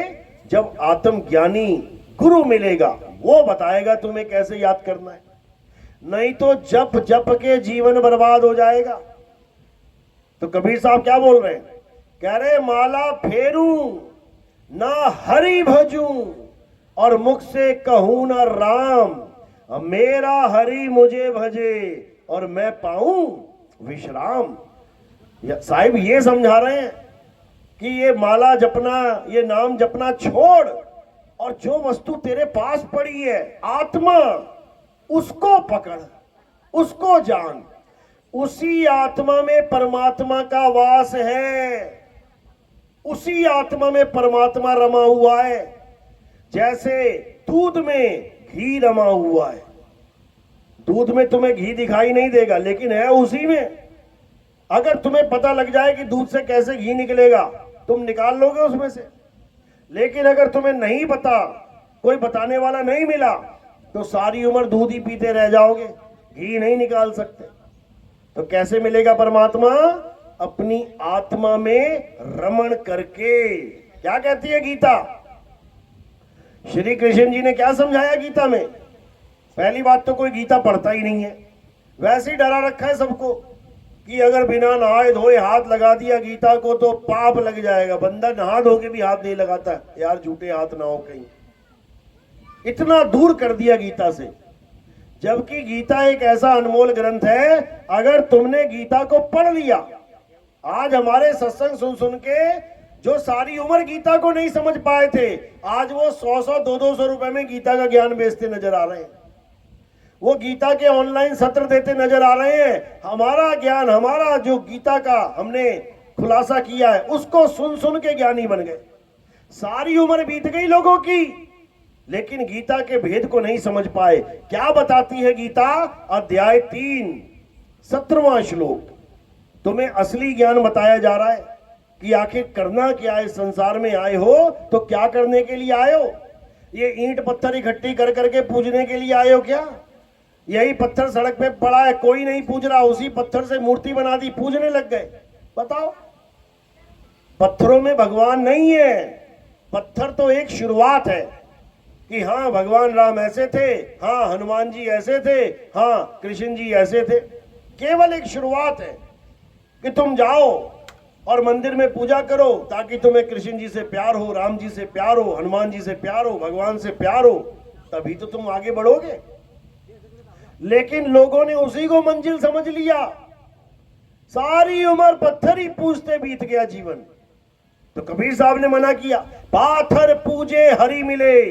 जब आत्मज्ञानी गुरु मिलेगा, वो बताएगा तुम्हें कैसे याद करना है। नहीं तो जप जप के जीवन बर्बाद हो जाएगा। तो कबीर साहब क्या बोल रहे हैं? कह रहे माला फेरूं ना हरि भजूं, और मुख से कहूं ना राम, मेरा हरि मुझे भजे और मैं पाऊं विश्राम। साहिब ये समझा रहे हैं कि ये माला जपना, ये नाम जपना छोड़, और जो वस्तु तेरे पास पड़ी है आत्मा, उसको पकड़, उसको जान। उसी आत्मा में परमात्मा का वास है, उसी आत्मा में परमात्मा रमा हुआ है। जैसे दूध में घी रमा हुआ है। दूध में तुम्हें घी दिखाई नहीं देगा, लेकिन है उसी में। अगर तुम्हें पता लग जाए कि दूध से कैसे घी निकलेगा, तुम निकाल लोगे उसमें से। लेकिन अगर तुम्हें नहीं पता, कोई बताने वाला नहीं मिला, तो सारी उम्र दूध ही पीते रह जाओगे, घी नहीं निकाल सकते। तो कैसे मिलेगा परमात्मा? अपनी आत्मा में रमण करके। क्या कहती है गीता? श्री कृष्ण जी ने क्या समझाया गीता में? पहली बात तो कोई गीता पढ़ता ही नहीं है, वैसे ही डरा रखा है सबको कि अगर बिना नहाए धोए हाथ लगा दिया गीता को तो पाप लग जाएगा। बंदा नहा धो के भी हाथ नहीं लगाता, यार झूठे हाथ ना हो कहीं। इतना दूर कर दिया गीता से, जबकि गीता एक ऐसा अनमोल ग्रंथ है। अगर तुमने गीता को पढ़ लिया, आज हमारे सत्संग सुन सुन के जो सारी उम्र गीता को नहीं समझ पाए थे, आज वो 100-100, 200 रुपए में गीता का ज्ञान बेचते नजर आ रहे हैं। वो गीता के ऑनलाइन सत्र देते नजर आ रहे हैं। हमारा ज्ञान, हमारा जो गीता का हमने खुलासा किया है, उसको सुन सुन के ज्ञानी बन गए। सारी उम्र बीत गई लोगों की, लेकिन गीता के भेद को नहीं समझ पाए। क्या बताती है गीता? अध्याय 3, 17वां श्लोक। तुम्हें असली ज्ञान बताया जा रहा है कि आखिर करना क्या है। संसार में आए हो तो क्या करने के लिए आए हो? ये ईंट पत्थर इकट्ठी कर करके पूजने के लिए आए हो क्या? यही पत्थर सड़क पे पड़ा है, कोई नहीं पूज रहा, उसी पत्थर से मूर्ति बना दी, पूजने लग गए। बताओ, पत्थरों में भगवान नहीं है। पत्थर तो एक शुरुआत है कि हाँ भगवान राम ऐसे थे, हाँ हनुमान जी ऐसे थे, हाँ कृष्ण जी ऐसे थे। केवल एक शुरुआत है कि तुम जाओ और मंदिर में पूजा करो ताकि तुम्हें कृष्ण जी से प्यार हो, राम जी से प्यार हो, हनुमान जी से प्यार हो, भगवान से प्यार हो, तभी तो तुम आगे बढ़ोगे। लेकिन लोगों ने उसी को मंजिल समझ लिया। सारी उम्र पत्थर ही पूजते बीत गया जीवन। तो कबीर साहब ने मना किया, पाथर पूजे हरि मिले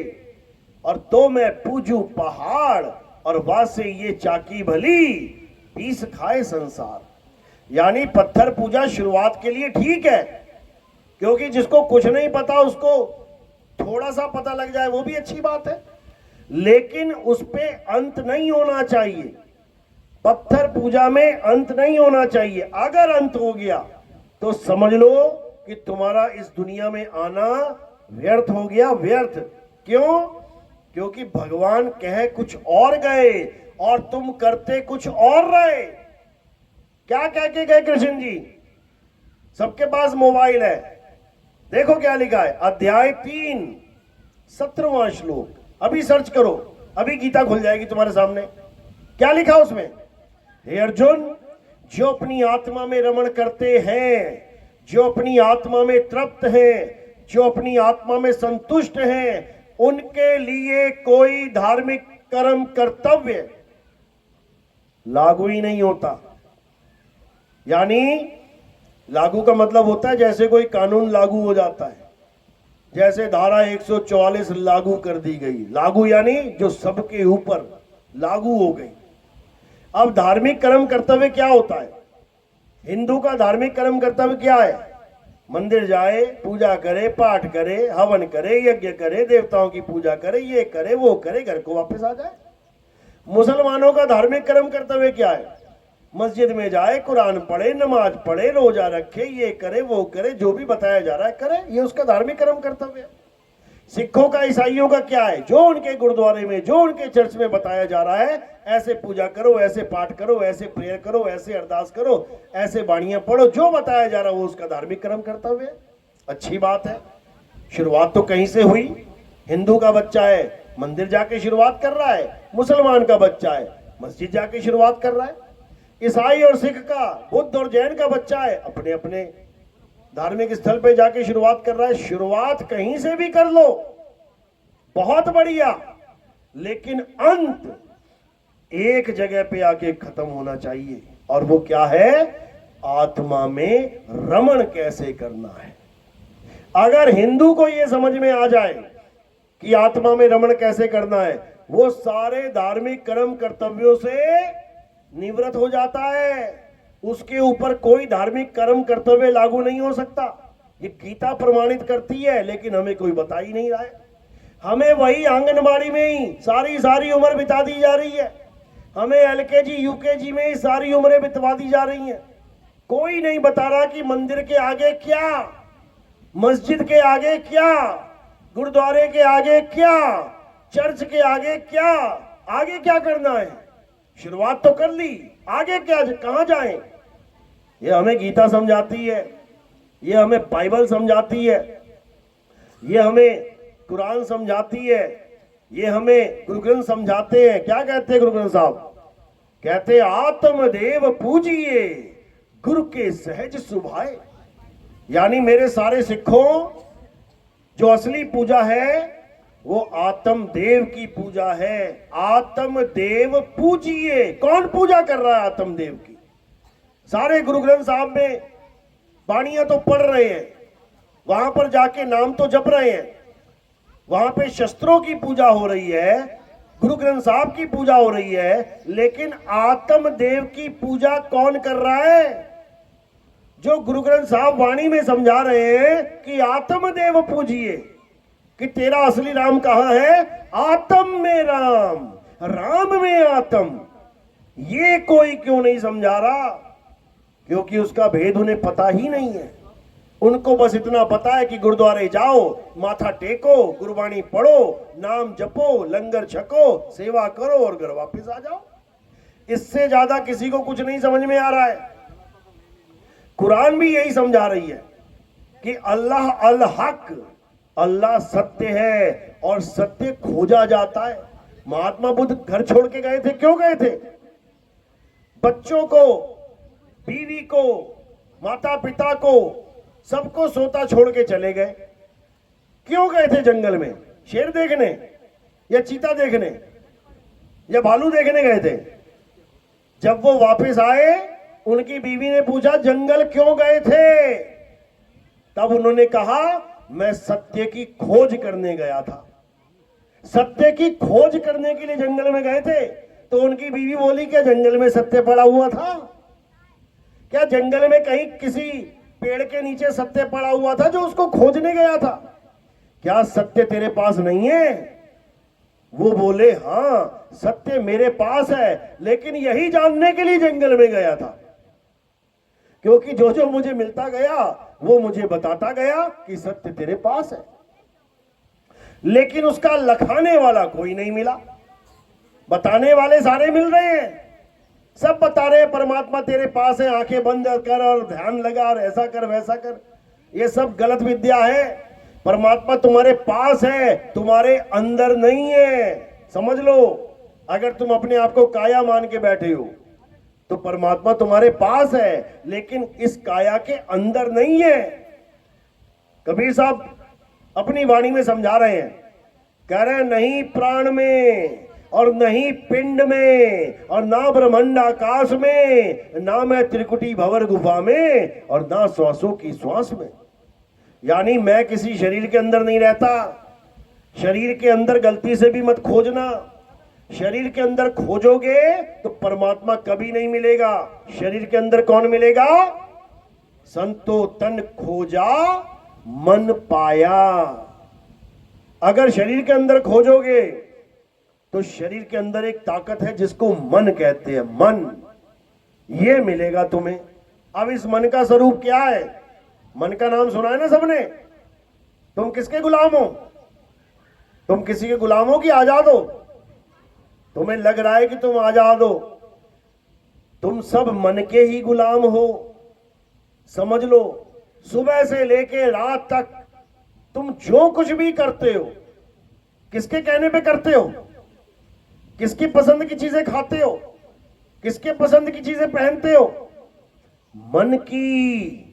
और तो मैं पूजू पहाड़, और वासे ये चाकी भली पीस खाए संसार। यानी पत्थर पूजा शुरुआत के लिए ठीक है, क्योंकि जिसको कुछ नहीं पता उसको थोड़ा सा पता लग जाए वो भी अच्छी बात है, लेकिन उस पे अंत नहीं होना चाहिए। पत्थर पूजा में अंत नहीं होना चाहिए। अगर अंत हो गया तो समझ लो कि तुम्हारा इस दुनिया में आना व्यर्थ हो गया। व्यर्थ क्यों? क्योंकि भगवान कह कुछ और गए और तुम करते कुछ और रहे। क्या कह के गए कृष्ण जी? सबके पास मोबाइल है, देखो क्या लिखा है, अध्याय 3 17वां श्लोक, अभी सर्च करो, अभी गीता खुल जाएगी तुम्हारे सामने। क्या लिखा उसमें? हे अर्जुन, जो अपनी आत्मा में रमण करते हैं, जो अपनी आत्मा में तृप्त हैं, जो अपनी आत्मा में संतुष्ट हैं, उनके लिए कोई धार्मिक कर्म कर्तव्य लागू ही नहीं होता। यानी लागू का मतलब होता है जैसे कोई कानून लागू हो जाता है, जैसे धारा 144 लागू कर दी गई। लागू यानी जो सबके ऊपर लागू हो गई। अब धार्मिक कर्म कर्तव्य क्या होता है? हिंदू का धार्मिक कर्म कर्तव्य क्या है? मंदिर जाए, पूजा करे, पाठ करे, हवन करे, यज्ञ करे, देवताओं की पूजा करे, ये करे, वो करे, घर को वापस आ जाए। मुसलमानों का धार्मिक कर्म कर्तव्य क्या है? मस्जिद में जाए, कुरान पढ़े, नमाज पढ़े, रोजा रखे, ये करे, वो करे, जो भी बताया जा रहा है करे, ये उसका धार्मिक कर्म कर्तव्य है। सिखों का, ईसाइयों का क्या है? जो उनके गुरुद्वारे में, जो उनके चर्च में बताया जा रहा है, ऐसे पूजा करो, ऐसे पाठ करो, ऐसे प्रेयर करो, ऐसे अरदास करो, ऐसे बाणियां पढ़ो, जो बताया जा रहा है वो उसका धार्मिक कर्म कर्तव्य है। अच्छी बात है। शुरुआत तो कहीं से हुई। हिंदू का बच्चा है, मंदिर जाके शुरुआत कर रहा है। मुसलमान का बच्चा है, मस्जिद जाके शुरुआत कर रहा है। ईसाई और सिख का, बुद्ध और जैन का बच्चा है, अपने अपने धार्मिक स्थल पे जाके शुरुआत कर रहा है। शुरुआत कहीं से भी कर लो, बहुत बढ़िया, लेकिन अंत एक जगह पे आके खत्म होना चाहिए, और वो क्या है? आत्मा में रमण कैसे करना है। अगर हिंदू को यह समझ में आ जाए कि आत्मा में रमण कैसे करना है, वो सारे धार्मिक कर्म कर्तव्यों से निवृत्त हो जाता है। उसके ऊपर कोई धार्मिक कर्म कर्तव्य लागू नहीं हो सकता। ये गीता प्रमाणित करती है, लेकिन हमें कोई बता ही नहीं रहा है। हमें वही आंगनबाड़ी में ही सारी उम्र बिता दी जा रही है। हमें एलकेजी यूकेजी में ही सारी उम्रें बितवा दी जा रही हैं। कोई नहीं बता रहा कि मंदिर के आगे क्या, मस्जिद के आगे क्या, गुरुद्वारे के आगे क्या, चर्च के आगे क्या, आगे क्या करना है। शुरुआत तो कर ली, आगे क्या, कहां जाएं? ये हमें गीता समझाती है, ये हमें बाइबल समझाती है, ये हमें कुरान समझाती है, ये हमें गुरु ग्रंथ समझाते हैं। क्या कहते हैं गुरु ग्रंथ साहब? कहते आत्मदेव पूजिए, गुरु के सहज सुभाए। यानी मेरे सारे सिखों, जो असली पूजा है वो आत्म देव की पूजा है। आत्म देव पूजिए। कौन पूजा कर रहा है आत्म देव की? सारे गुरु ग्रंथ साहब में बाणियां तो पढ़ रहे हैं, वहां पर जाके नाम तो जप रहे हैं, वहां पे शस्त्रों की पूजा हो रही है, गुरु ग्रंथ साहब की पूजा हो रही है, लेकिन आत्म देव की पूजा कौन कर रहा है? जो गुरु ग्रंथ साहब वाणी में समझा रहे हैं कि आत्म देव पूजिए, कि तेरा असली राम कहां है? आत्म में राम, राम में आत्म। ये कोई क्यों नहीं समझा रहा? क्योंकि उसका भेद उन्हें पता ही नहीं है। उनको बस इतना पता है कि गुरुद्वारे जाओ, माथा टेको, गुरबाणी पढ़ो, नाम जपो, लंगर छको, सेवा करो और घर वापस आ जाओ। इससे ज्यादा किसी को कुछ नहीं समझ में आ रहा है। कुरान भी यही समझा रही है कि अल्लाह अल हक, अल्लाह सत्य है और सत्य खोजा जाता है। महात्मा बुद्ध घर छोड़ के गए थे, क्यों गए थे? बच्चों को, बीवी को, माता पिता को, सबको सोता छोड़ के चले गए। क्यों गए थे जंगल में? शेर देखने या चीता देखने या भालू देखने गए थे? जब वो वापस आए, उनकी बीवी ने पूछा जंगल क्यों गए थे? तब उन्होंने कहा मैं सत्य की खोज करने गया था। सत्य की खोज करने के लिए जंगल में गए थे। तो उनकी बीवी बोली क्या जंगल में सत्य पड़ा हुआ था? क्या जंगल में कहीं किसी पेड़ के नीचे सत्य पड़ा हुआ था जो उसको खोजने गया था? क्या सत्य तेरे पास नहीं है? वो बोले हाँ, सत्य मेरे पास है, लेकिन यही जानने के लिए जंगल में गया था, क्योंकि जो जो मुझे मिलता गया वो मुझे बताता गया कि सत्य तेरे पास है। लेकिन उसका लखाने वाला कोई नहीं मिला। बताने वाले सारे मिल रहे हैं, सब बता रहे हैं परमात्मा तेरे पास है, आंखें बंद कर और ध्यान लगा और ऐसा कर वैसा कर। ये सब गलत विद्या है। परमात्मा तुम्हारे पास है, तुम्हारे अंदर नहीं है, समझ लो। अगर तुम अपने आप को काया मान के बैठे हो तो परमात्मा तुम्हारे पास है, लेकिन इस काया के अंदर नहीं है। कबीर साहब अपनी वाणी में समझा रहे हैं, कह रहे हैं नहीं प्राण में और नहीं पिंड में और ना ब्रह्मांड आकाश में, ना मैं त्रिकुटी भंवर गुफा में और ना श्वासों की श्वास में। यानी मैं किसी शरीर के अंदर नहीं रहता। शरीर के अंदर गलती से भी मत खोजना। शरीर के अंदर खोजोगे तो परमात्मा कभी नहीं मिलेगा। शरीर के अंदर कौन मिलेगा? संतो तन खोजा मन पाया। अगर शरीर के अंदर खोजोगे तो शरीर के अंदर एक ताकत है जिसको मन कहते हैं, मन, ये मिलेगा तुम्हें। अब इस मन का स्वरूप क्या है? मन का नाम सुना है ना सबने। तुम किसके गुलाम हो? तुम किसी के गुलाम हो कि आजाद हो? तुम्हें लग रहा है कि तुम आजाद हो, तुम सब मन के ही गुलाम हो, समझ लो। सुबह से लेके रात तक तुम जो कुछ भी करते हो किसके कहने पे करते हो? किसकी पसंद की चीजें खाते हो? किसके पसंद की चीजें पहनते हो? मन की।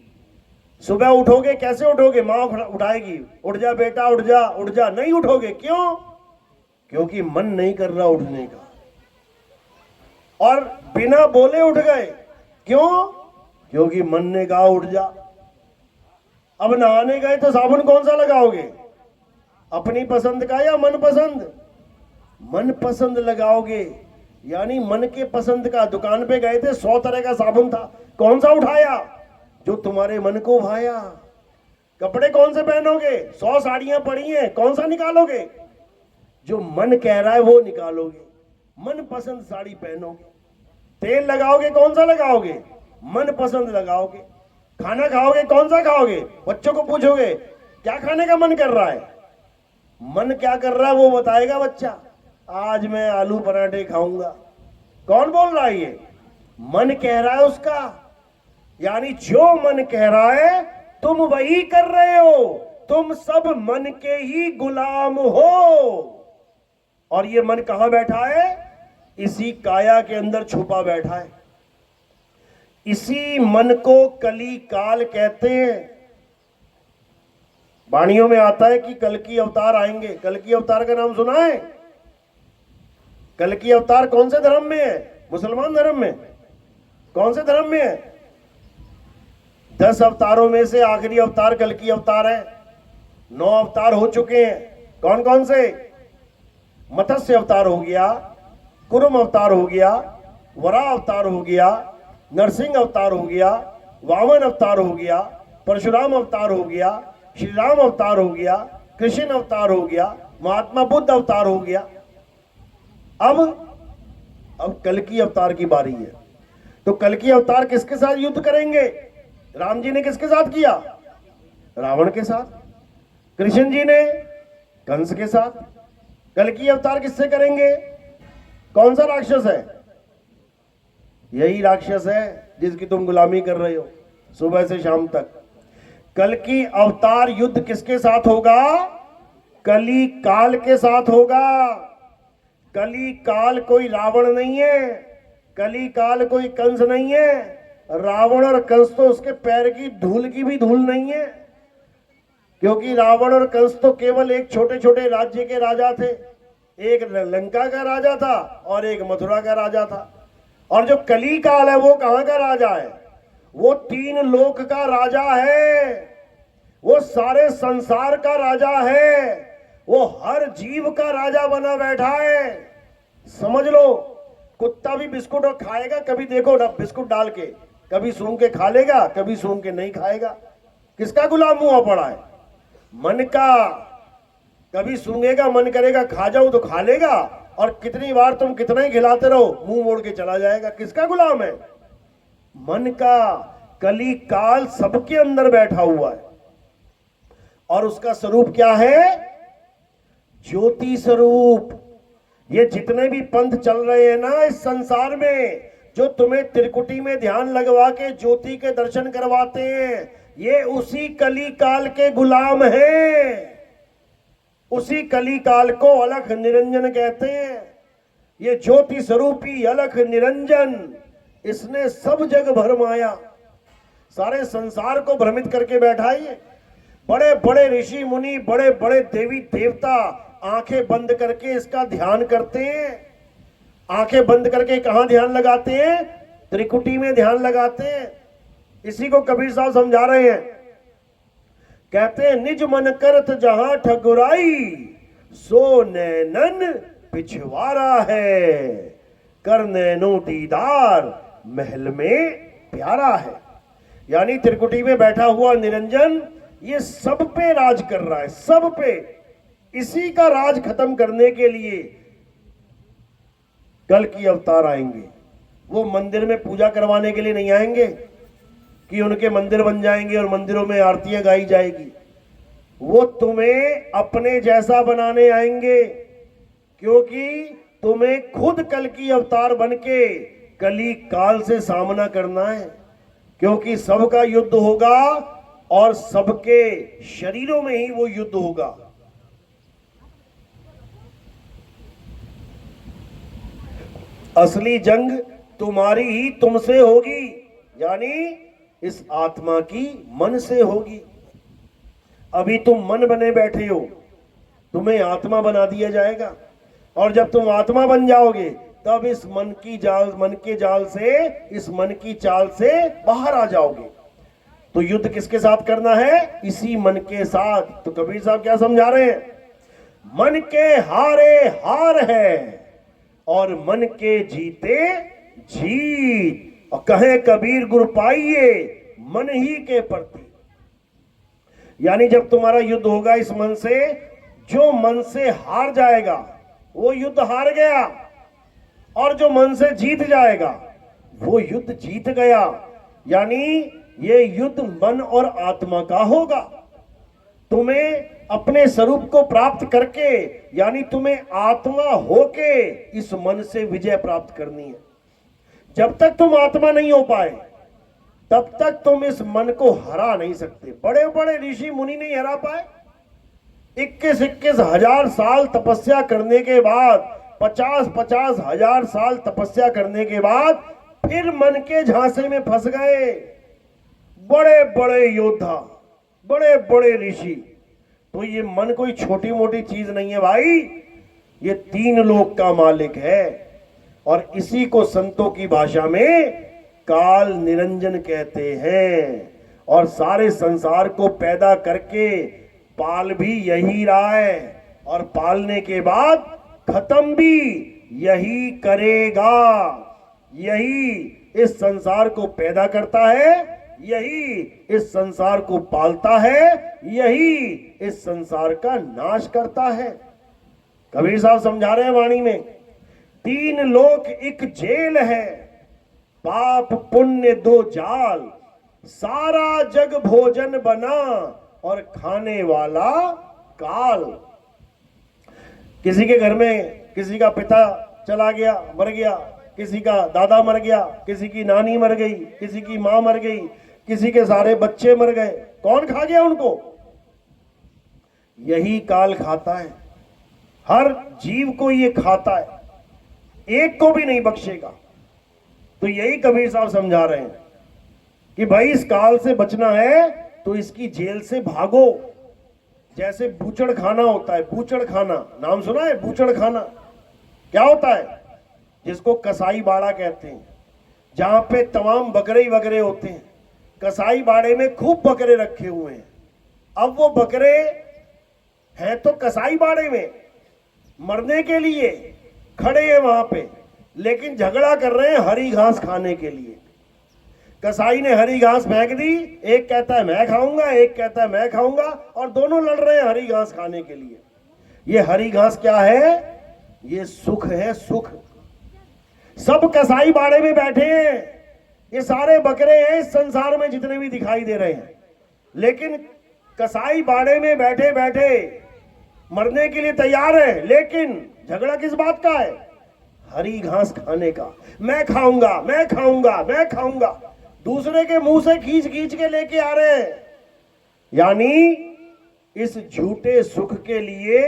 सुबह उठोगे कैसे उठोगे? माँ उठाएगी, उठ जा बेटा उठ जा उठ जा, नहीं उठोगे। क्यों? क्योंकि मन नहीं कर रहा उठने का, और बिना बोले उठ गए। क्यों? क्योंकि मन ने कहा उठ जा। अब नहाने गए तो साबुन कौन सा लगाओगे? अपनी पसंद का या मन पसंद? मन पसंद लगाओगे, यानी मन के पसंद का। दुकान पे गए थे, 100 तरह का साबुन था, कौन सा उठाया? जो तुम्हारे मन को भाया। कपड़े कौन से पहनोगे? 100 साड़ियां पड़ी हैं, कौन सा निकालोगे? जो मन कह रहा है वो निकालोगे, मन पसंद साड़ी पहनोगे। तेल लगाओगे कौन सा लगाओगे? मन पसंद लगाओगे। खाना खाओगे कौन सा खाओगे? बच्चों को पूछोगे क्या खाने का मन कर रहा है? मन क्या कर रहा है वो बताएगा बच्चा। आज मैं आलू पराठे खाऊंगा। कौन बोल रहा है ये? मन कह रहा है उसका। यानी जो मन कह रहा है तुम वही कर रहे हो। तुम सब मन के ही गुलाम हो। और ये मन कहां बैठा है? इसी काया के अंदर छुपा बैठा है। इसी मन को कली काल कहते हैं। वाणियों में आता है कि कल की अवतार आएंगे। कल की अवतार का नाम सुना है? कल की अवतार कौन से धर्म में है? मुसलमान धर्म में। कौन से धर्म में है? 10 अवतारों में से आखिरी अवतार कल की अवतार है। 9 अवतार हो चुके हैं। कौन कौन से? मत्स्य अवतार हो गया, कुर्म अवतार हो गया, वराह अवतार हो गया, नरसिंह अवतार हो गया, वामन अवतार हो गया, परशुराम अवतार हो गया, श्री राम अवतार हो गया, कृष्ण अवतार हो गया, महात्मा बुद्ध अवतार हो गया। अब कल की अवतार की बारी है। तो कल की अवतार किसके साथ युद्ध करेंगे? राम जी ने किसके साथ किया? रावण के साथ। कृष्ण जी ने कंस के साथ। कल की अवतार किससे करेंगे? कौन सा राक्षस है? यही राक्षस है जिसकी तुम गुलामी कर रहे हो सुबह से शाम तक। कल की अवतार युद्ध किसके साथ होगा? कली काल के साथ होगा। कली काल कोई रावण नहीं है, कली काल कोई कंस नहीं है। रावण और कंस तो उसके पैर की धूल की भी धूल नहीं है, क्योंकि रावण और कंस तो केवल एक छोटे छोटे राज्य के राजा थे। एक लंका का राजा था और एक मथुरा का राजा था। और जो कली काल है वो कहां का राजा है? वो 3 लोक का राजा है। वो सारे संसार का राजा है। वो हर जीव का राजा बना बैठा है। समझ लो, कुत्ता भी बिस्कुट और खाएगा, कभी देखो ना बिस्कुट डाल के, कभी सूंघ के खा लेगा, कभी सूंघ के नहीं खाएगा। किसका गुलाम हुआ पड़ा है? मन का। कभी सूंघेगा, मन करेगा खा जाऊं तो खा लेगा, और कितनी बार तुम कितना ही खिलाते रहो मुंह मोड़ के चला जाएगा। किसका गुलाम है? मन का। कली काल सबके अंदर बैठा हुआ है। और उसका स्वरूप क्या है? ज्योति स्वरूप। ये जितने भी पंथ चल रहे हैं ना इस संसार में, जो तुम्हें त्रिकुटी में ध्यान लगवा के ज्योति के दर्शन करवाते हैं, ये उसी कली काल के गुलाम हैं। उसी कली काल को अलख निरंजन कहते हैं। ये ज्योति स्वरूपी अलख निरंजन, इसने सब जग भरमाया, सारे संसार को भ्रमित करके बैठा है। बड़े बड़े ऋषि मुनि, बड़े बड़े देवी देवता आंखें बंद करके इसका ध्यान करते हैं। आंखें बंद करके कहां ध्यान लगाते हैं? त्रिकुटी में ध्यान लगाते हैं। इसी को कबीर साहब समझा रहे हैं। कहते हैं निज मन करत जहां ठगुराई, सो नैनन पिछवारा है, कर नैनो दीदार महल में प्यारा है। यानी त्रिकुटी में बैठा हुआ निरंजन ये सब पे राज कर रहा है, सब पे। इसी का राज खत्म करने के लिए कल की अवतार आएंगे। वो मंदिर में पूजा करवाने के लिए नहीं आएंगे कि उनके मंदिर बन जाएंगे और मंदिरों में आरतियां गाई जाएगी। वो तुम्हें अपने जैसा बनाने आएंगे, क्योंकि तुम्हें खुद कल की अवतार बनके कली काल से सामना करना है। क्योंकि सबका युद्ध होगा और सबके शरीरों में ही वो युद्ध होगा। असली जंग तुम्हारी ही तुमसे होगी, यानी इस आत्मा की मन से होगी। अभी तुम मन बने बैठे हो, तुम्हें आत्मा बना दिया जाएगा। और जब तुम आत्मा बन जाओगे तब इस मन के जाल से, इस मन की चाल से बाहर आ जाओगे। तो युद्ध किसके साथ करना है? इसी मन के साथ। तो कबीर साहब क्या समझा रहे हैं? मन के हारे हार है और मन के जीते जीत। और कहे कबीर गुरु पाइए मन ही के प्रति। यानी जब तुम्हारा युद्ध होगा इस मन से, जो मन से हार जाएगा वो युद्ध हार गया, और जो मन से जीत जाएगा वो युद्ध जीत गया। यानी ये युद्ध मन और आत्मा का होगा। तुम्हें अपने स्वरूप को प्राप्त करके, यानी तुम्हें आत्मा होके इस मन से विजय प्राप्त करनी है। जब तक तुम आत्मा नहीं हो पाए तब तक तुम इस मन को हरा नहीं सकते। बड़े बड़े ऋषि मुनि नहीं हरा पाए। 21-21 हजार साल तपस्या करने के बाद, 50-50 हजार साल तपस्या करने के बाद फिर मन के झांसे में फंस गए बड़े बड़े योद्धा, बड़े बड़े ऋषि। तो ये मन कोई छोटी मोटी चीज नहीं है भाई, ये 3 लोक का मालिक है। और इसी को संतों की भाषा में काल निरंजन कहते हैं। और सारे संसार को पैदा करके पाल भी यही रहा है, और पालने के बाद खत्म भी यही करेगा। यही इस संसार को पैदा करता है, यही इस संसार को पालता है, यही इस संसार का नाश करता है। कबीर साहब समझा रहे हैं वाणी में, 3 लोक एक जेल है, पाप पुण्य 2 जाल, सारा जग भोजन बना और खाने वाला काल। किसी के घर में किसी का पिता चला गया, मर गया, किसी का दादा मर गया, किसी की नानी मर गई, किसी की मां मर गई, किसी के सारे बच्चे मर गए। कौन खा गया उनको? यही काल खाता है। हर जीव को ये खाता है, एक को भी नहीं बख्शेगा। तो यही कबीर साहब समझा रहे हैं कि भाई इस काल से बचना है तो इसकी जेल से भागो। जैसे बूचड़ खाना होता है, बूचड़ खाना नाम सुना है? बूचड़ खाना क्या होता है? जिसको कसाई बाड़ा कहते हैं, जहां पे तमाम बकरे वगैरह होते हैं। कसाई बाड़े में खूब बकरे रखे हुए हैं। अब वो बकरे हैं तो कसाई बाड़े में मरने के लिए खड़े हैं वहां पे, लेकिन झगड़ा कर रहे हैं हरी घास खाने के लिए। कसाई ने हरी घास फेंक दी, एक कहता है मैं खाऊंगा, एक कहता है मैं खाऊंगा, और दोनों लड़ रहे हैं हरी घास खाने के लिए। ये हरी घास क्या है? ये सुख है, सुख। सब कसाई बाड़े में बैठे हैं, ये सारे बकरे हैं इस संसार में जितने भी दिखाई दे रहे हैं। लेकिन कसाई बाड़े में बैठे बैठे मरने के लिए तैयार है, लेकिन झगड़ा किस बात का है? हरी घास खाने का। मैं खाऊंगा, मैं खाऊंगा, मैं खाऊंगा, दूसरे के मुंह से खींच खींच के लेके आ रहे हैं। यानी इस झूठे सुख के लिए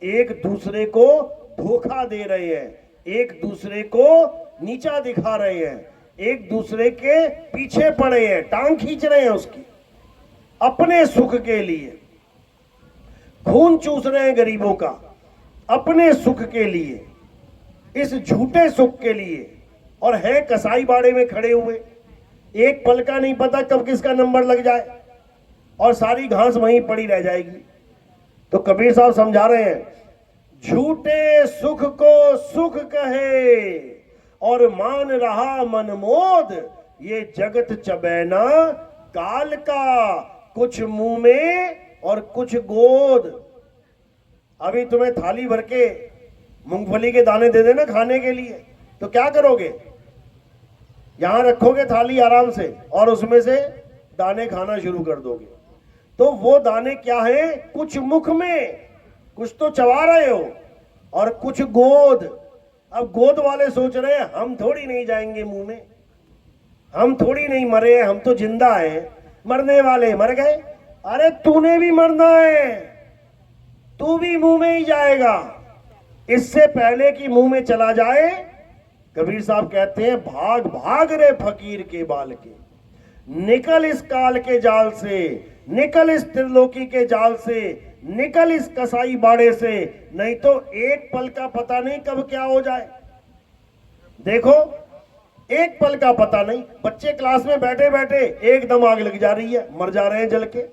एक दूसरे को धोखा दे रहे हैं, एक दूसरे को नीचा दिखा रहे हैं, एक दूसरे के पीछे पड़े हैं, टांग खींच रहे हैं उसकी, अपने सुख के लिए खून चूस रहे हैं गरीबों का, अपने सुख के लिए, इस झूठे सुख के लिए। और है कसाई बाड़े में खड़े हुए, एक पल का नहीं पता कब किसका नंबर लग जाए और सारी घास वहीं पड़ी रह जाएगी। तो कबीर साहब समझा रहे हैं, झूठे सुख को सुख कहे और मान रहा मनमोद, ये जगत चबैना काल का, कुछ मुंह में और कुछ गोद। अभी तुम्हें थाली भर के मूंगफली के दाने दे देना खाने के लिए, तो क्या करोगे? यहां रखोगे थाली आराम से और उसमें से दाने खाना शुरू कर दोगे। तो वो दाने क्या है? कुछ मुख में, कुछ तो चबा रहे हो, और कुछ गोद। अब गोद वाले सोच रहे हैं हम थोड़ी नहीं जाएंगे मुंह में, हम थोड़ी नहीं मरे, हम तो जिंदा हैं। मरने वाले मर गए, अरे तूने भी मरना है, तू भी मुंह में ही जाएगा। इससे पहले कि मुंह में चला जाए, कबीर साहब कहते हैं, भाग भाग रे फकीर के बाल के, निकल इस काल के जाल से, निकल इस त्रिलोकी के जाल से, निकल इस कसाई बाड़े से, नहीं तो एक पल का पता नहीं कब क्या हो जाए। देखो, एक पल का पता नहीं। बच्चे क्लास में बैठे बैठे एकदम आग लग जा रही है, मर जा रहे हैं जल के।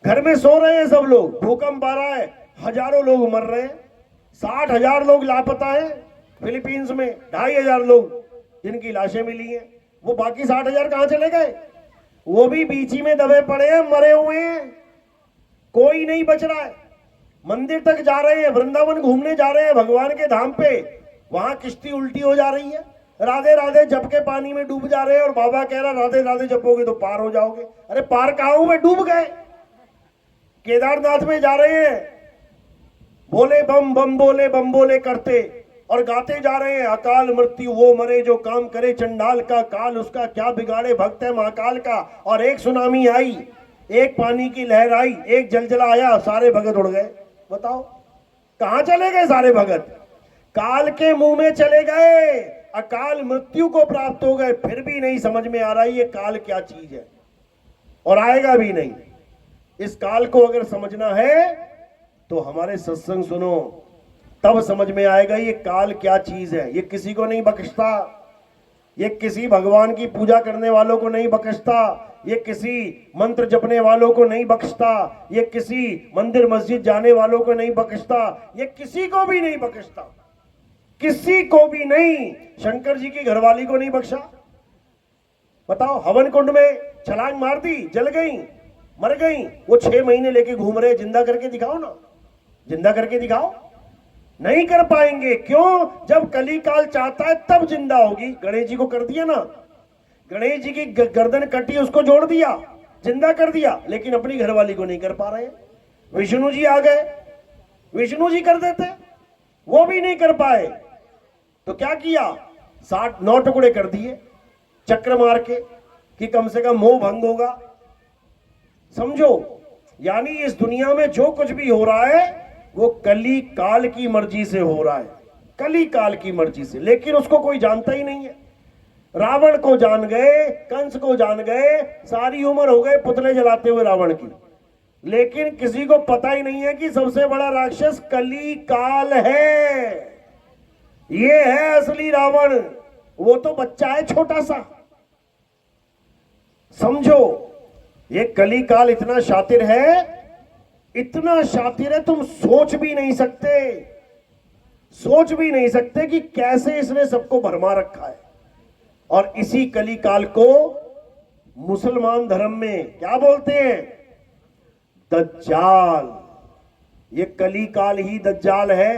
घर में सो रहे हैं सब लोग, भूकंप आ रहा है, हजारों लोग मर रहे हैं। 60,000 लोग लापता हैं फिलीपींस में, 2,500 लोग जिनकी लाशें मिली हैं। वो बाकी 60,000 कहां चले गए? वो भी बीच ही में दबे पड़े हैं, मरे हुए हैं, कोई नहीं बच रहा है। मंदिर तक जा रहे हैं, वृंदावन घूमने जा रहे हैं, भगवान के धाम पे, वहां किश्ती उल्टी हो जा रही है, राधे राधे जप के पानी में डूब जा रहे हैं, और बाबा कह रहा राधे राधे जपोगे तो पार हो जाओगे। अरे पार कहां हुए, डूब गए। केदारनाथ में जा रहे हैं, बोले बम बम बोले बम बोले करते और गाते जा रहे हैं, अकाल मृत्यु वो मरे जो काम करे चंडाल का, काल उसका क्या बिगाड़े भक्त है महाकाल का। और एक सुनामी आई, एक पानी की लहर आई, एक जलजला आया, सारे भगत उड़ गए। बताओ कहां चले गए सारे भगत? काल के मुंह में चले गए, अकाल मृत्यु को प्राप्त हो गए। फिर भी नहीं समझ में आ रहा ये काल क्या चीज है, और आएगा भी नहीं। इस काल को अगर समझना है तो हमारे सत्संग सुनो, तब समझ में आएगा ये काल क्या चीज है। ये किसी को नहीं बख्शता, ये किसी भगवान की पूजा करने वालों को नहीं बख्शता, ये किसी मंत्र जपने वालों को नहीं बख्शता, ये किसी मंदिर मस्जिद जाने वालों को नहीं बख्शता, ये किसी को भी नहीं बख्शता, किसी को भी नहीं। शंकर जी की घरवाली को नहीं बख्शा। बताओ, हवन कुंड में छलांग मार दी, जल गई, मर गई, वो 6 महीने लेके घूम रहे, जिंदा करके दिखाओ ना, जिंदा करके दिखाओ। नहीं कर पाएंगे। क्यों? जब कली काल चाहता है तब जिंदा होगी। गणेश जी को कर दिया ना, गणेश जी की गर्दन कटी, उसको जोड़ दिया, जिंदा कर दिया, लेकिन अपनी घरवाली को नहीं कर पा रहे। विष्णु जी आ गए, विष्णु जी कर देते, वो भी नहीं कर पाए। तो क्या किया? 9 टुकड़े कर दिए चक्र मार के, कि कम से कम मोह भंग होगा। समझो, यानी इस दुनिया में जो कुछ भी हो रहा है वो कली काल की मर्जी से हो रहा है, कली काल की मर्जी से। लेकिन उसको कोई जानता ही नहीं है। रावण को जान गए, कंस को जान गए, सारी उम्र हो गए पुतले जलाते हुए रावण की, लेकिन किसी को पता ही नहीं है कि सबसे बड़ा राक्षस कली काल है। ये है असली रावण, वो तो बच्चा है छोटा सा। समझो, ये कली काल इतना शातिर है, इतना शातिर है, तुम सोच भी नहीं सकते, सोच भी नहीं सकते कि कैसे इसने सबको भरमा रखा है। और इसी कली काल को मुसलमान धर्म में क्या बोलते हैं? दज्जाल। ये कली काल ही दज्जाल है।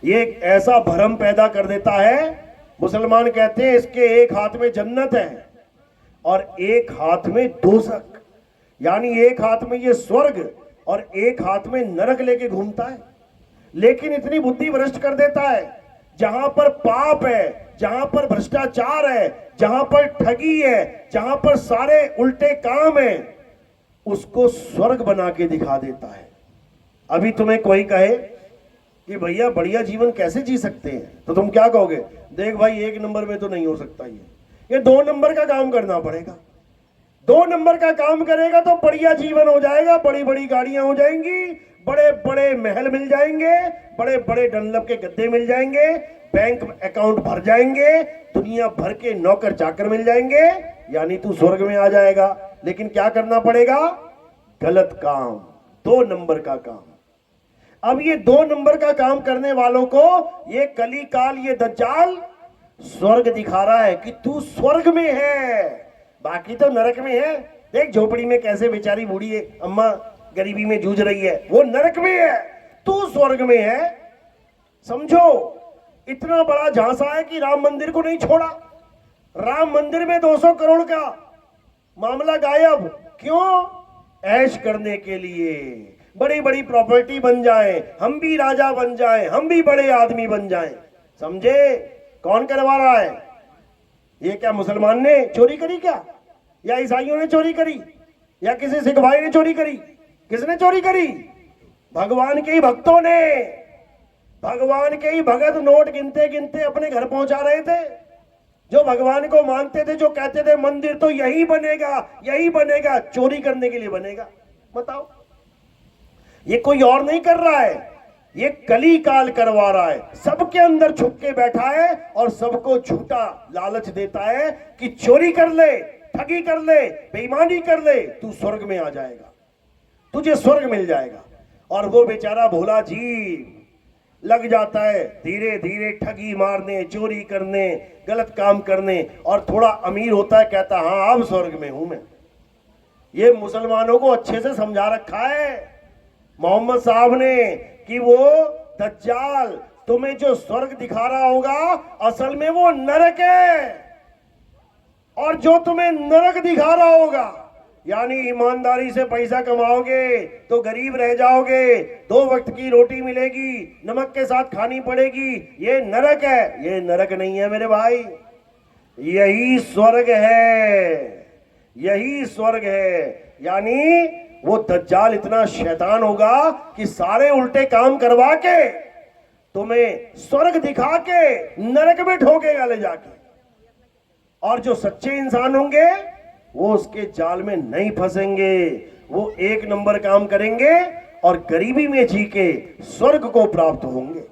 ये एक ऐसा भ्रम पैदा कर देता है। मुसलमान कहते हैं इसके एक हाथ में जन्नत है और एक हाथ में दोज़ख, यानी एक हाथ में ये स्वर्ग और एक हाथ में नरक लेके घूमता है। लेकिन इतनी बुद्धि भ्रष्ट कर देता है, जहां पर पाप है, जहां पर भ्रष्टाचार है, जहां पर ठगी है, जहां पर सारे उल्टे काम है, उसको स्वर्ग बना के दिखा देता है। अभी तुम्हें कोई कहे कि भैया बढ़िया जीवन कैसे जी सकते हैं, तो तुम क्या कहोगे? देख भाई, 1 नंबर में तो नहीं हो सकता, ये 2 नंबर का काम करना पड़ेगा। 2 नंबर का काम करेगा तो बढ़िया जीवन हो जाएगा, बड़ी बड़ी गाड़ियां हो जाएंगी, बड़े बड़े महल मिल जाएंगे, बड़े बड़े डनलप के गद्दे मिल जाएंगे, बैंक अकाउंट भर जाएंगे, दुनिया भर के नौकर चाकर मिल जाएंगे, यानी तू स्वर्ग में आ जाएगा। लेकिन क्या करना पड़ेगा? गलत काम, 2 नंबर का काम। अब ये 2 नंबर का काम करने वालों को ये कली काल, ये दज्जाल स्वर्ग दिखा रहा है कि तू स्वर्ग में है, बाकी तो नरक में है। देख झोपड़ी में कैसे बेचारी बूढ़ी है अम्मा गरीबी में जूझ रही है, वो नरक में है, तू स्वर्ग में है। समझो, इतना बड़ा झांसा है कि राम मंदिर को नहीं छोड़ा। राम मंदिर में 200 करोड़ का मामला गायब, क्यों? ऐश करने के लिए, बड़ी बड़ी प्रॉपर्टी बन जाए, हम भी राजा बन जाए, हम भी बड़े आदमी बन जाए। समझे? कौन करवा रहा है ये? क्या मुसलमान ने चोरी करी क्या, या ईसाइयों ने चोरी करी, या किसी सिख भाई ने चोरी करी? किसने चोरी करी? भगवान के ही भक्तों ने। भगवान के ही भगत नोट गिनते गिनते अपने घर पहुंचा रहे थे, जो भगवान को मानते थे, जो कहते थे मंदिर तो यही बनेगा, यही बनेगा, चोरी करने के लिए बनेगा। बताओ, ये कोई और नहीं कर रहा है, ये कली काल करवा रहा है। सबके अंदर छुप के बैठा है और सबको झूठा लालच देता है कि चोरी कर ले, ठगी कर ले, बेईमानी कर ले, तू स्वर्ग में आ जाएगा, तुझे स्वर्ग मिल जाएगा। और वो बेचारा भोला जी लग जाता है धीरे धीरे ठगी मारने, चोरी करने, गलत काम करने, और थोड़ा अमीर होता है, कहता हाँ अब स्वर्ग में हूं मैं। ये मुसलमानों को अच्छे से समझा रखा है मोहम्मद साहब ने कि वो दज्जाल तुम्हें जो स्वर्ग दिखा रहा होगा, असल में वो नरक है। और जो तुम्हें नरक दिखा रहा होगा, यानी ईमानदारी से पैसा कमाओगे तो गरीब रह जाओगे, 2 वक्त की रोटी मिलेगी, नमक के साथ खानी पड़ेगी, ये नरक है। ये नरक नहीं है मेरे भाई, यही स्वर्ग है, यही स्वर्ग है। यानी वो दज्जाल इतना शैतान होगा कि सारे उल्टे काम करवा के तुम्हें स्वर्ग दिखा के नरक में ठोकेगा ले जाके। और जो सच्चे इंसान होंगे वो उसके जाल में नहीं फंसेंगे, वो 1 नंबर काम करेंगे और गरीबी में जी के स्वर्ग को प्राप्त होंगे।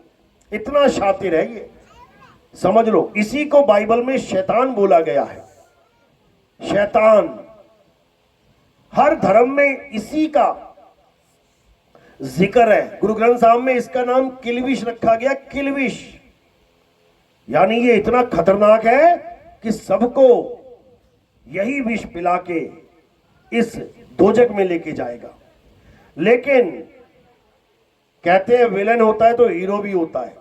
इतना शातिर है ये, समझ लो। इसी को बाइबल में शैतान बोला गया है। शैतान हर धर्म में इसी का जिक्र है। गुरु ग्रंथ साहब में इसका नाम किल्विश रखा गया, किल्विश। यानी ये इतना खतरनाक है कि सबको यही विष पिला के इस दोजक में लेके जाएगा। लेकिन कहते हैं विलन होता है तो हीरो भी होता है।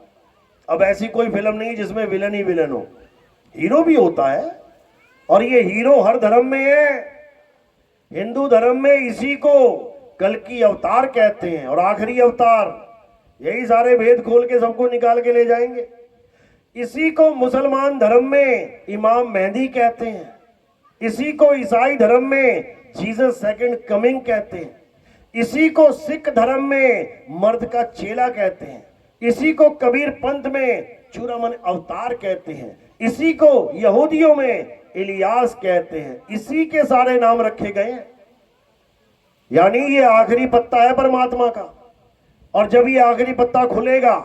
अब ऐसी कोई फिल्म नहीं जिसमें विलन ही विलन हो, हीरो भी होता है। और ये हीरो हर धर्म में है। हिंदू धर्म में इसी को कल्कि अवतार कहते हैं और आखिरी अवतार। यही सारे भेद खोल के सबको निकाल के ले जाएंगे। इसी को मुसलमान धर्म में इमाम मेहदी कहते हैं। इसी को ईसाई धर्म में जीसस सेकंड कमिंग कहते हैं। इसी को सिख धर्म में मर्द का चेला कहते हैं। इसी को कबीर पंथ में चूड़ामन अवतार कहते हैं। इसी को यहूदियों में इलियास कहते हैं। इसी के सारे नाम रखे गए हैं। यानी ये आखिरी पत्ता है परमात्मा का। और जब ये आखिरी पत्ता खुलेगा,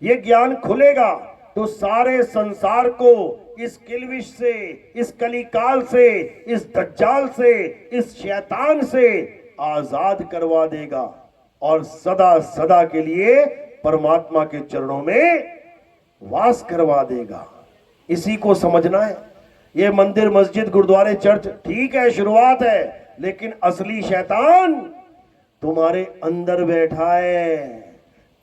ये ज्ञान खुलेगा, तो सारे संसार को इस किल्विश से, इस कलिकाल से, इस दज्जाल से, इस शैतान से आजाद करवा देगा और सदा सदा के लिए परमात्मा के चरणों में वास करवा देगा। इसी को समझना है। ये मंदिर, मस्जिद, गुरुद्वारे, चर्च ठीक है, शुरुआत है, लेकिन असली शैतान तुम्हारे अंदर बैठा है।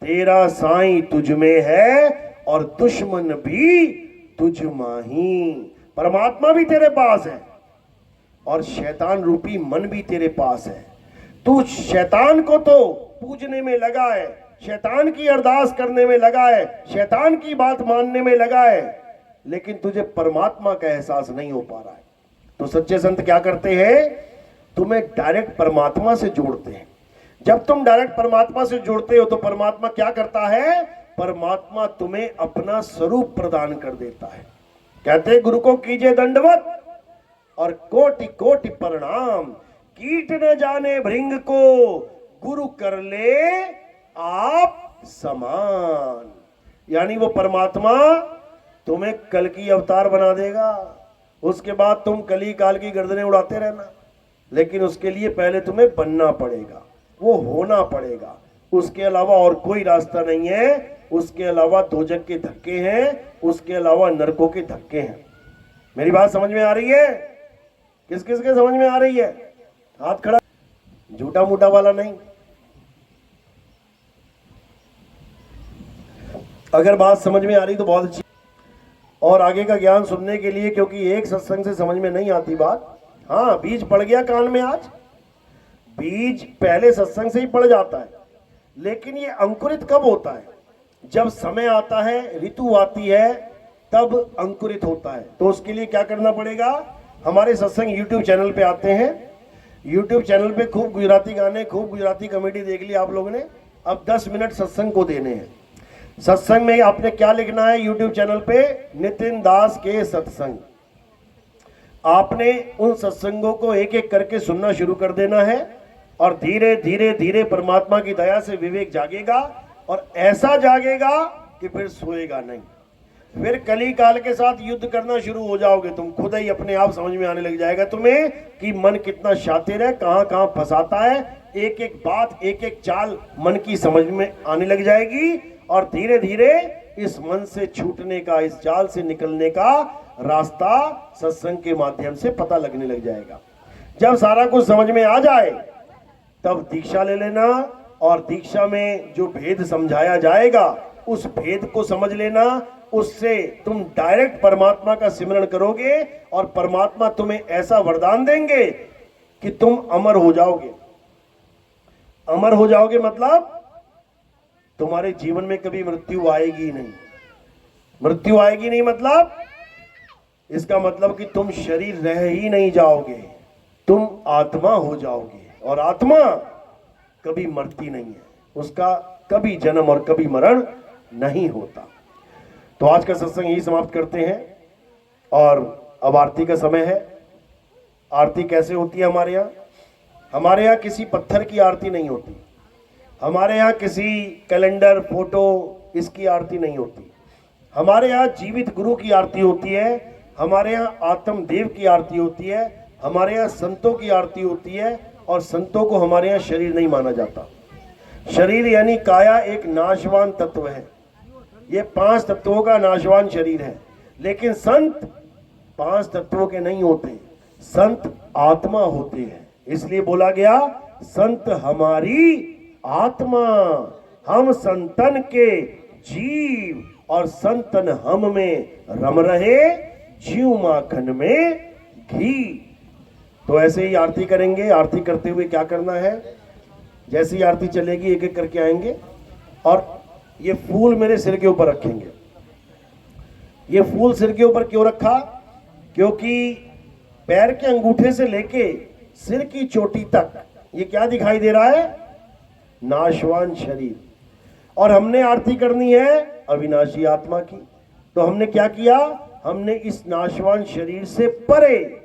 तेरा साईं तुझ में है और दुश्मन भी तुझ माही। परमात्मा भी तेरे पास है और शैतान रूपी मन भी तेरे पास है। तू शैतान को तो पूजने में लगा है, शैतान की अरदास करने में लगा है, शैतान की बात मानने में लगा है, लेकिन तुझे परमात्मा का एहसास नहीं हो पा रहा है। तो सच्चे संत क्या करते हैं? तुम्हें डायरेक्ट परमात्मा से जोड़ते हैं। जब तुम डायरेक्ट परमात्मा से जुड़ते हो तो परमात्मा क्या करता है? परमात्मा तुम्हें अपना स्वरूप प्रदान कर देता है। कहते हैं गुरु को कीजिए दंडवत और कोटि कोटि प्रणाम, कीट न जाने भृंग को गुरु कर ले आप समान। यानी वो परमात्मा तुम्हें कल की अवतार बना देगा, उसके बाद तुम कली काल की गर्दनें उड़ाते रहना, लेकिन उसके लिए पहले तुम्हें बनना पड़ेगा, वो होना पड़ेगा। उसके अलावा और कोई रास्ता नहीं है, उसके अलावा दोजक के धक्के हैं, उसके अलावा नरकों के धक्के हैं। मेरी बात समझ में आ रही है? किस किस के समझ में आ रही है? हाथ खड़ा, झूठा मूठा वाला नहीं। अगर बात समझ में आ रही तो बहुत अच्छी। और आगे का ज्ञान सुनने के लिए, क्योंकि एक सत्संग से समझ में नहीं आती बात। हाँ, बीज पड़ गया कान में। आज बीज पहले सत्संग से ही पड़ जाता है, लेकिन ये अंकुरित कब होता है? जब समय आता है, ऋतु आती है, तब अंकुरित होता है। तो उसके लिए क्या करना पड़ेगा? हमारे सत्संग YouTube चैनल पे आते हैं। YouTube चैनल पे खूब गुजराती गाने, खूब गुजराती कॉमेडी देख ली आप लोगों ने। अब 10 मिनट सत्संग को देने हैं। सत्संग में आपने क्या लिखना है? YouTube चैनल पे नितिन दास के सत्संग। आपने उन सत्संगों को एक एक करके सुनना शुरू कर देना है, और धीरे धीरे धीरे परमात्मा की दया से विवेक जागेगा, और ऐसा जागेगा कि फिर सोएगा नहीं। फिर कली काल के साथ युद्ध करना शुरू हो जाओगे। तुम खुद ही अपने आप समझ में आने लग जाएगा तुम्हें कि मन कितना शातिर है, कहां कहां फंसाता है। एक एक बात, एक एक चाल मन की समझ में आने लग जाएगी, और धीरे धीरे इस मन से छूटने का, इस जाल से निकलने का रास्ता सत्संग के माध्यम से पता लगने लग जाएगा। जब सारा कुछ समझ में आ जाए तब दीक्षा ले लेना, और दीक्षा में जो भेद समझाया जाएगा उस भेद को समझ लेना। उससे तुम डायरेक्ट परमात्मा का सिमरण करोगे, और परमात्मा तुम्हें ऐसा वरदान देंगे कि तुम अमर हो जाओगे। अमर हो जाओगे मतलब तुम्हारे जीवन में कभी मृत्यु आएगी नहीं। मृत्यु आएगी नहीं मतलब, इसका मतलब कि तुम शरीर रह ही नहीं जाओगे, तुम आत्मा हो जाओगे। और आत्मा कभी मरती नहीं है, उसका कभी जन्म और कभी मरण नहीं होता। तो आज का सत्संग यही समाप्त करते हैं, और अब आरती का समय है। आरती कैसे होती है हमारे यहाँ? हमारे यहाँ किसी पत्थर की आरती नहीं होती, हमारे यहाँ किसी कैलेंडर, फोटो, इसकी आरती नहीं होती। हमारे यहाँ जीवित गुरु की आरती होती है, हमारे यहाँ आत्मदेव की आरती होती है, हमारे यहाँ संतों की आरती होती है। और संतों को हमारे यहाँ शरीर नहीं माना जाता। शरीर यानी काया एक नाशवान तत्व है, ये 5 तत्वों का नाशवान शरीर है। लेकिन संत 5 तत्वों के नहीं होते, संत आत्मा होते हैं। इसलिए बोला गया, संत हमारी आत्मा, हम संतन के जीव, और संतन हम में रम रहे, जीव माखन में घी। तो ऐसे ही आरती करेंगे। आरती करते हुए क्या करना है? जैसे ही आरती चलेगी एक एक करके आएंगे, और ये फूल मेरे सिर के ऊपर रखेंगे। ये फूल सिर के ऊपर क्यों रखा? क्योंकि पैर के अंगूठे से लेके सिर की चोटी तक ये क्या दिखाई दे रहा है? नाशवान शरीर। और हमने आरती करनी है अविनाशी आत्मा की। तो हमने क्या किया? हमने इस नाशवान शरीर से परे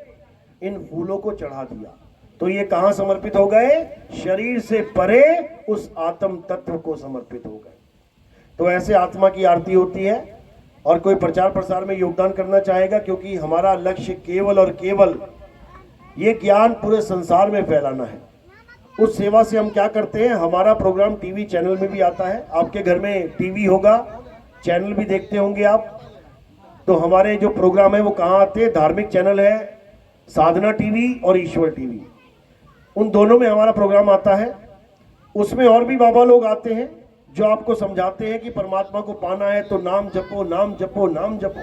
इन फूलों को चढ़ा दिया। तो ये कहां समर्पित हो गए? शरीर से परे उस आत्म तत्व को समर्पित हो गए। तो ऐसे आत्मा की आरती होती है। और कोई प्रचार प्रसार में योगदान करना चाहेगा, क्योंकि हमारा लक्ष्य केवल और केवल ये ज्ञान पूरे संसार में फैलाना है। उस सेवा से हम क्या करते हैं? हमारा प्रोग्राम टीवी चैनल में भी आता है। आपके घर में टीवी होगा, चैनल भी देखते होंगे आप। तो हमारे जो प्रोग्राम है वो कहाँ आते हैं? धार्मिक चैनल है, साधना टीवी और ईश्वर टीवी, उन दोनों में हमारा प्रोग्राम आता है। उसमें और भी बाबा लोग आते हैं जो आपको समझाते हैं कि परमात्मा को पाना है तो नाम जपो, नाम जपो, नाम जपो।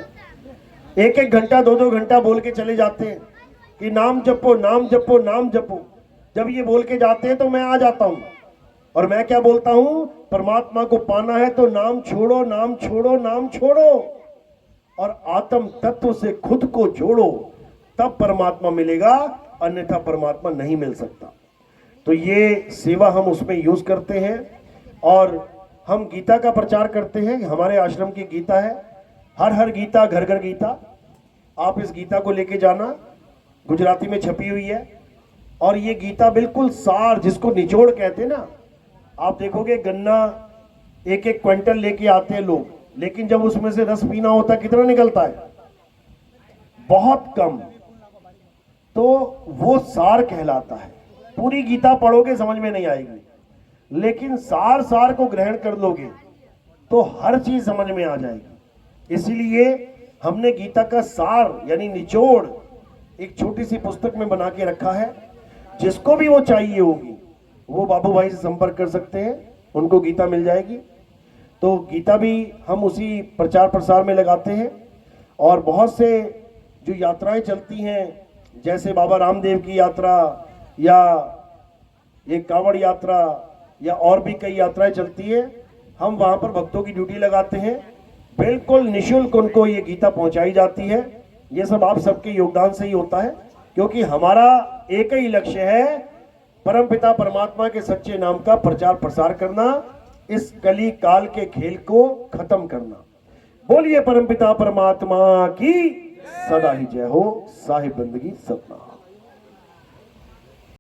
1-1 घंटा 2-2 घंटा बोल के चले जाते हैं कि नाम जपो, नाम जपो, नाम जपो। जब ये बोल के जाते हैं तो मैं आ जाता हूं और मैं क्या बोलता हूं, परमात्मा को पाना है तो नाम छोड़ो, नाम छोड़ो, नाम छोड़ो और आत्म तत्व से खुद को जोड़ो, तब परमात्मा मिलेगा, अन्यथा परमात्मा नहीं मिल सकता। तो ये सेवा हम उसमें यूज करते हैं और हम गीता का प्रचार करते हैं। हमारे आश्रम की गीता है, हर हर गीता घर घर गीता। आप इस गीता को लेके जाना, गुजराती में छपी हुई है और ये गीता बिल्कुल सार, जिसको निचोड़ कहते हैं ना। आप देखोगे गन्ना एक एक क्विंटल लेके आते हैं लोग, लेकिन जब उसमें से रस पीना होता है कितना निकलता है, बहुत कम। तो वो सार कहलाता है। पूरी गीता पढ़ोगे समझ में नहीं आएगी, लेकिन सार सार को ग्रहण कर लोगे तो हर चीज समझ में आ जाएगी। इसीलिए हमने गीता का सार यानी निचोड़ एक छोटी सी पुस्तक में बना के रखा है। जिसको भी वो चाहिए होगी वो बाबू भाई से संपर्क कर सकते हैं, उनको गीता मिल जाएगी। तो गीता भी हम उसी प्रचार प्रसार में लगाते हैं। और बहुत से जो यात्राएं चलती हैं, जैसे बाबा रामदेव की यात्रा या एक कांवड़ यात्रा या और भी कई यात्राएं चलती है, हम वहां पर भक्तों की ड्यूटी लगाते हैं। बिल्कुल निशुल्क उनको ये गीता पहुंचाई जाती है। ये सब आप सबके योगदान से ही होता है, क्योंकि हमारा एक ही लक्ष्य है, परमपिता परमात्मा के सच्चे नाम का प्रचार प्रसार करना, इस कली काल के खेल को खत्म करना। बोलिए परमपिता परमात्मा की सदा ही जय हो। साहिब बंदगी सतना।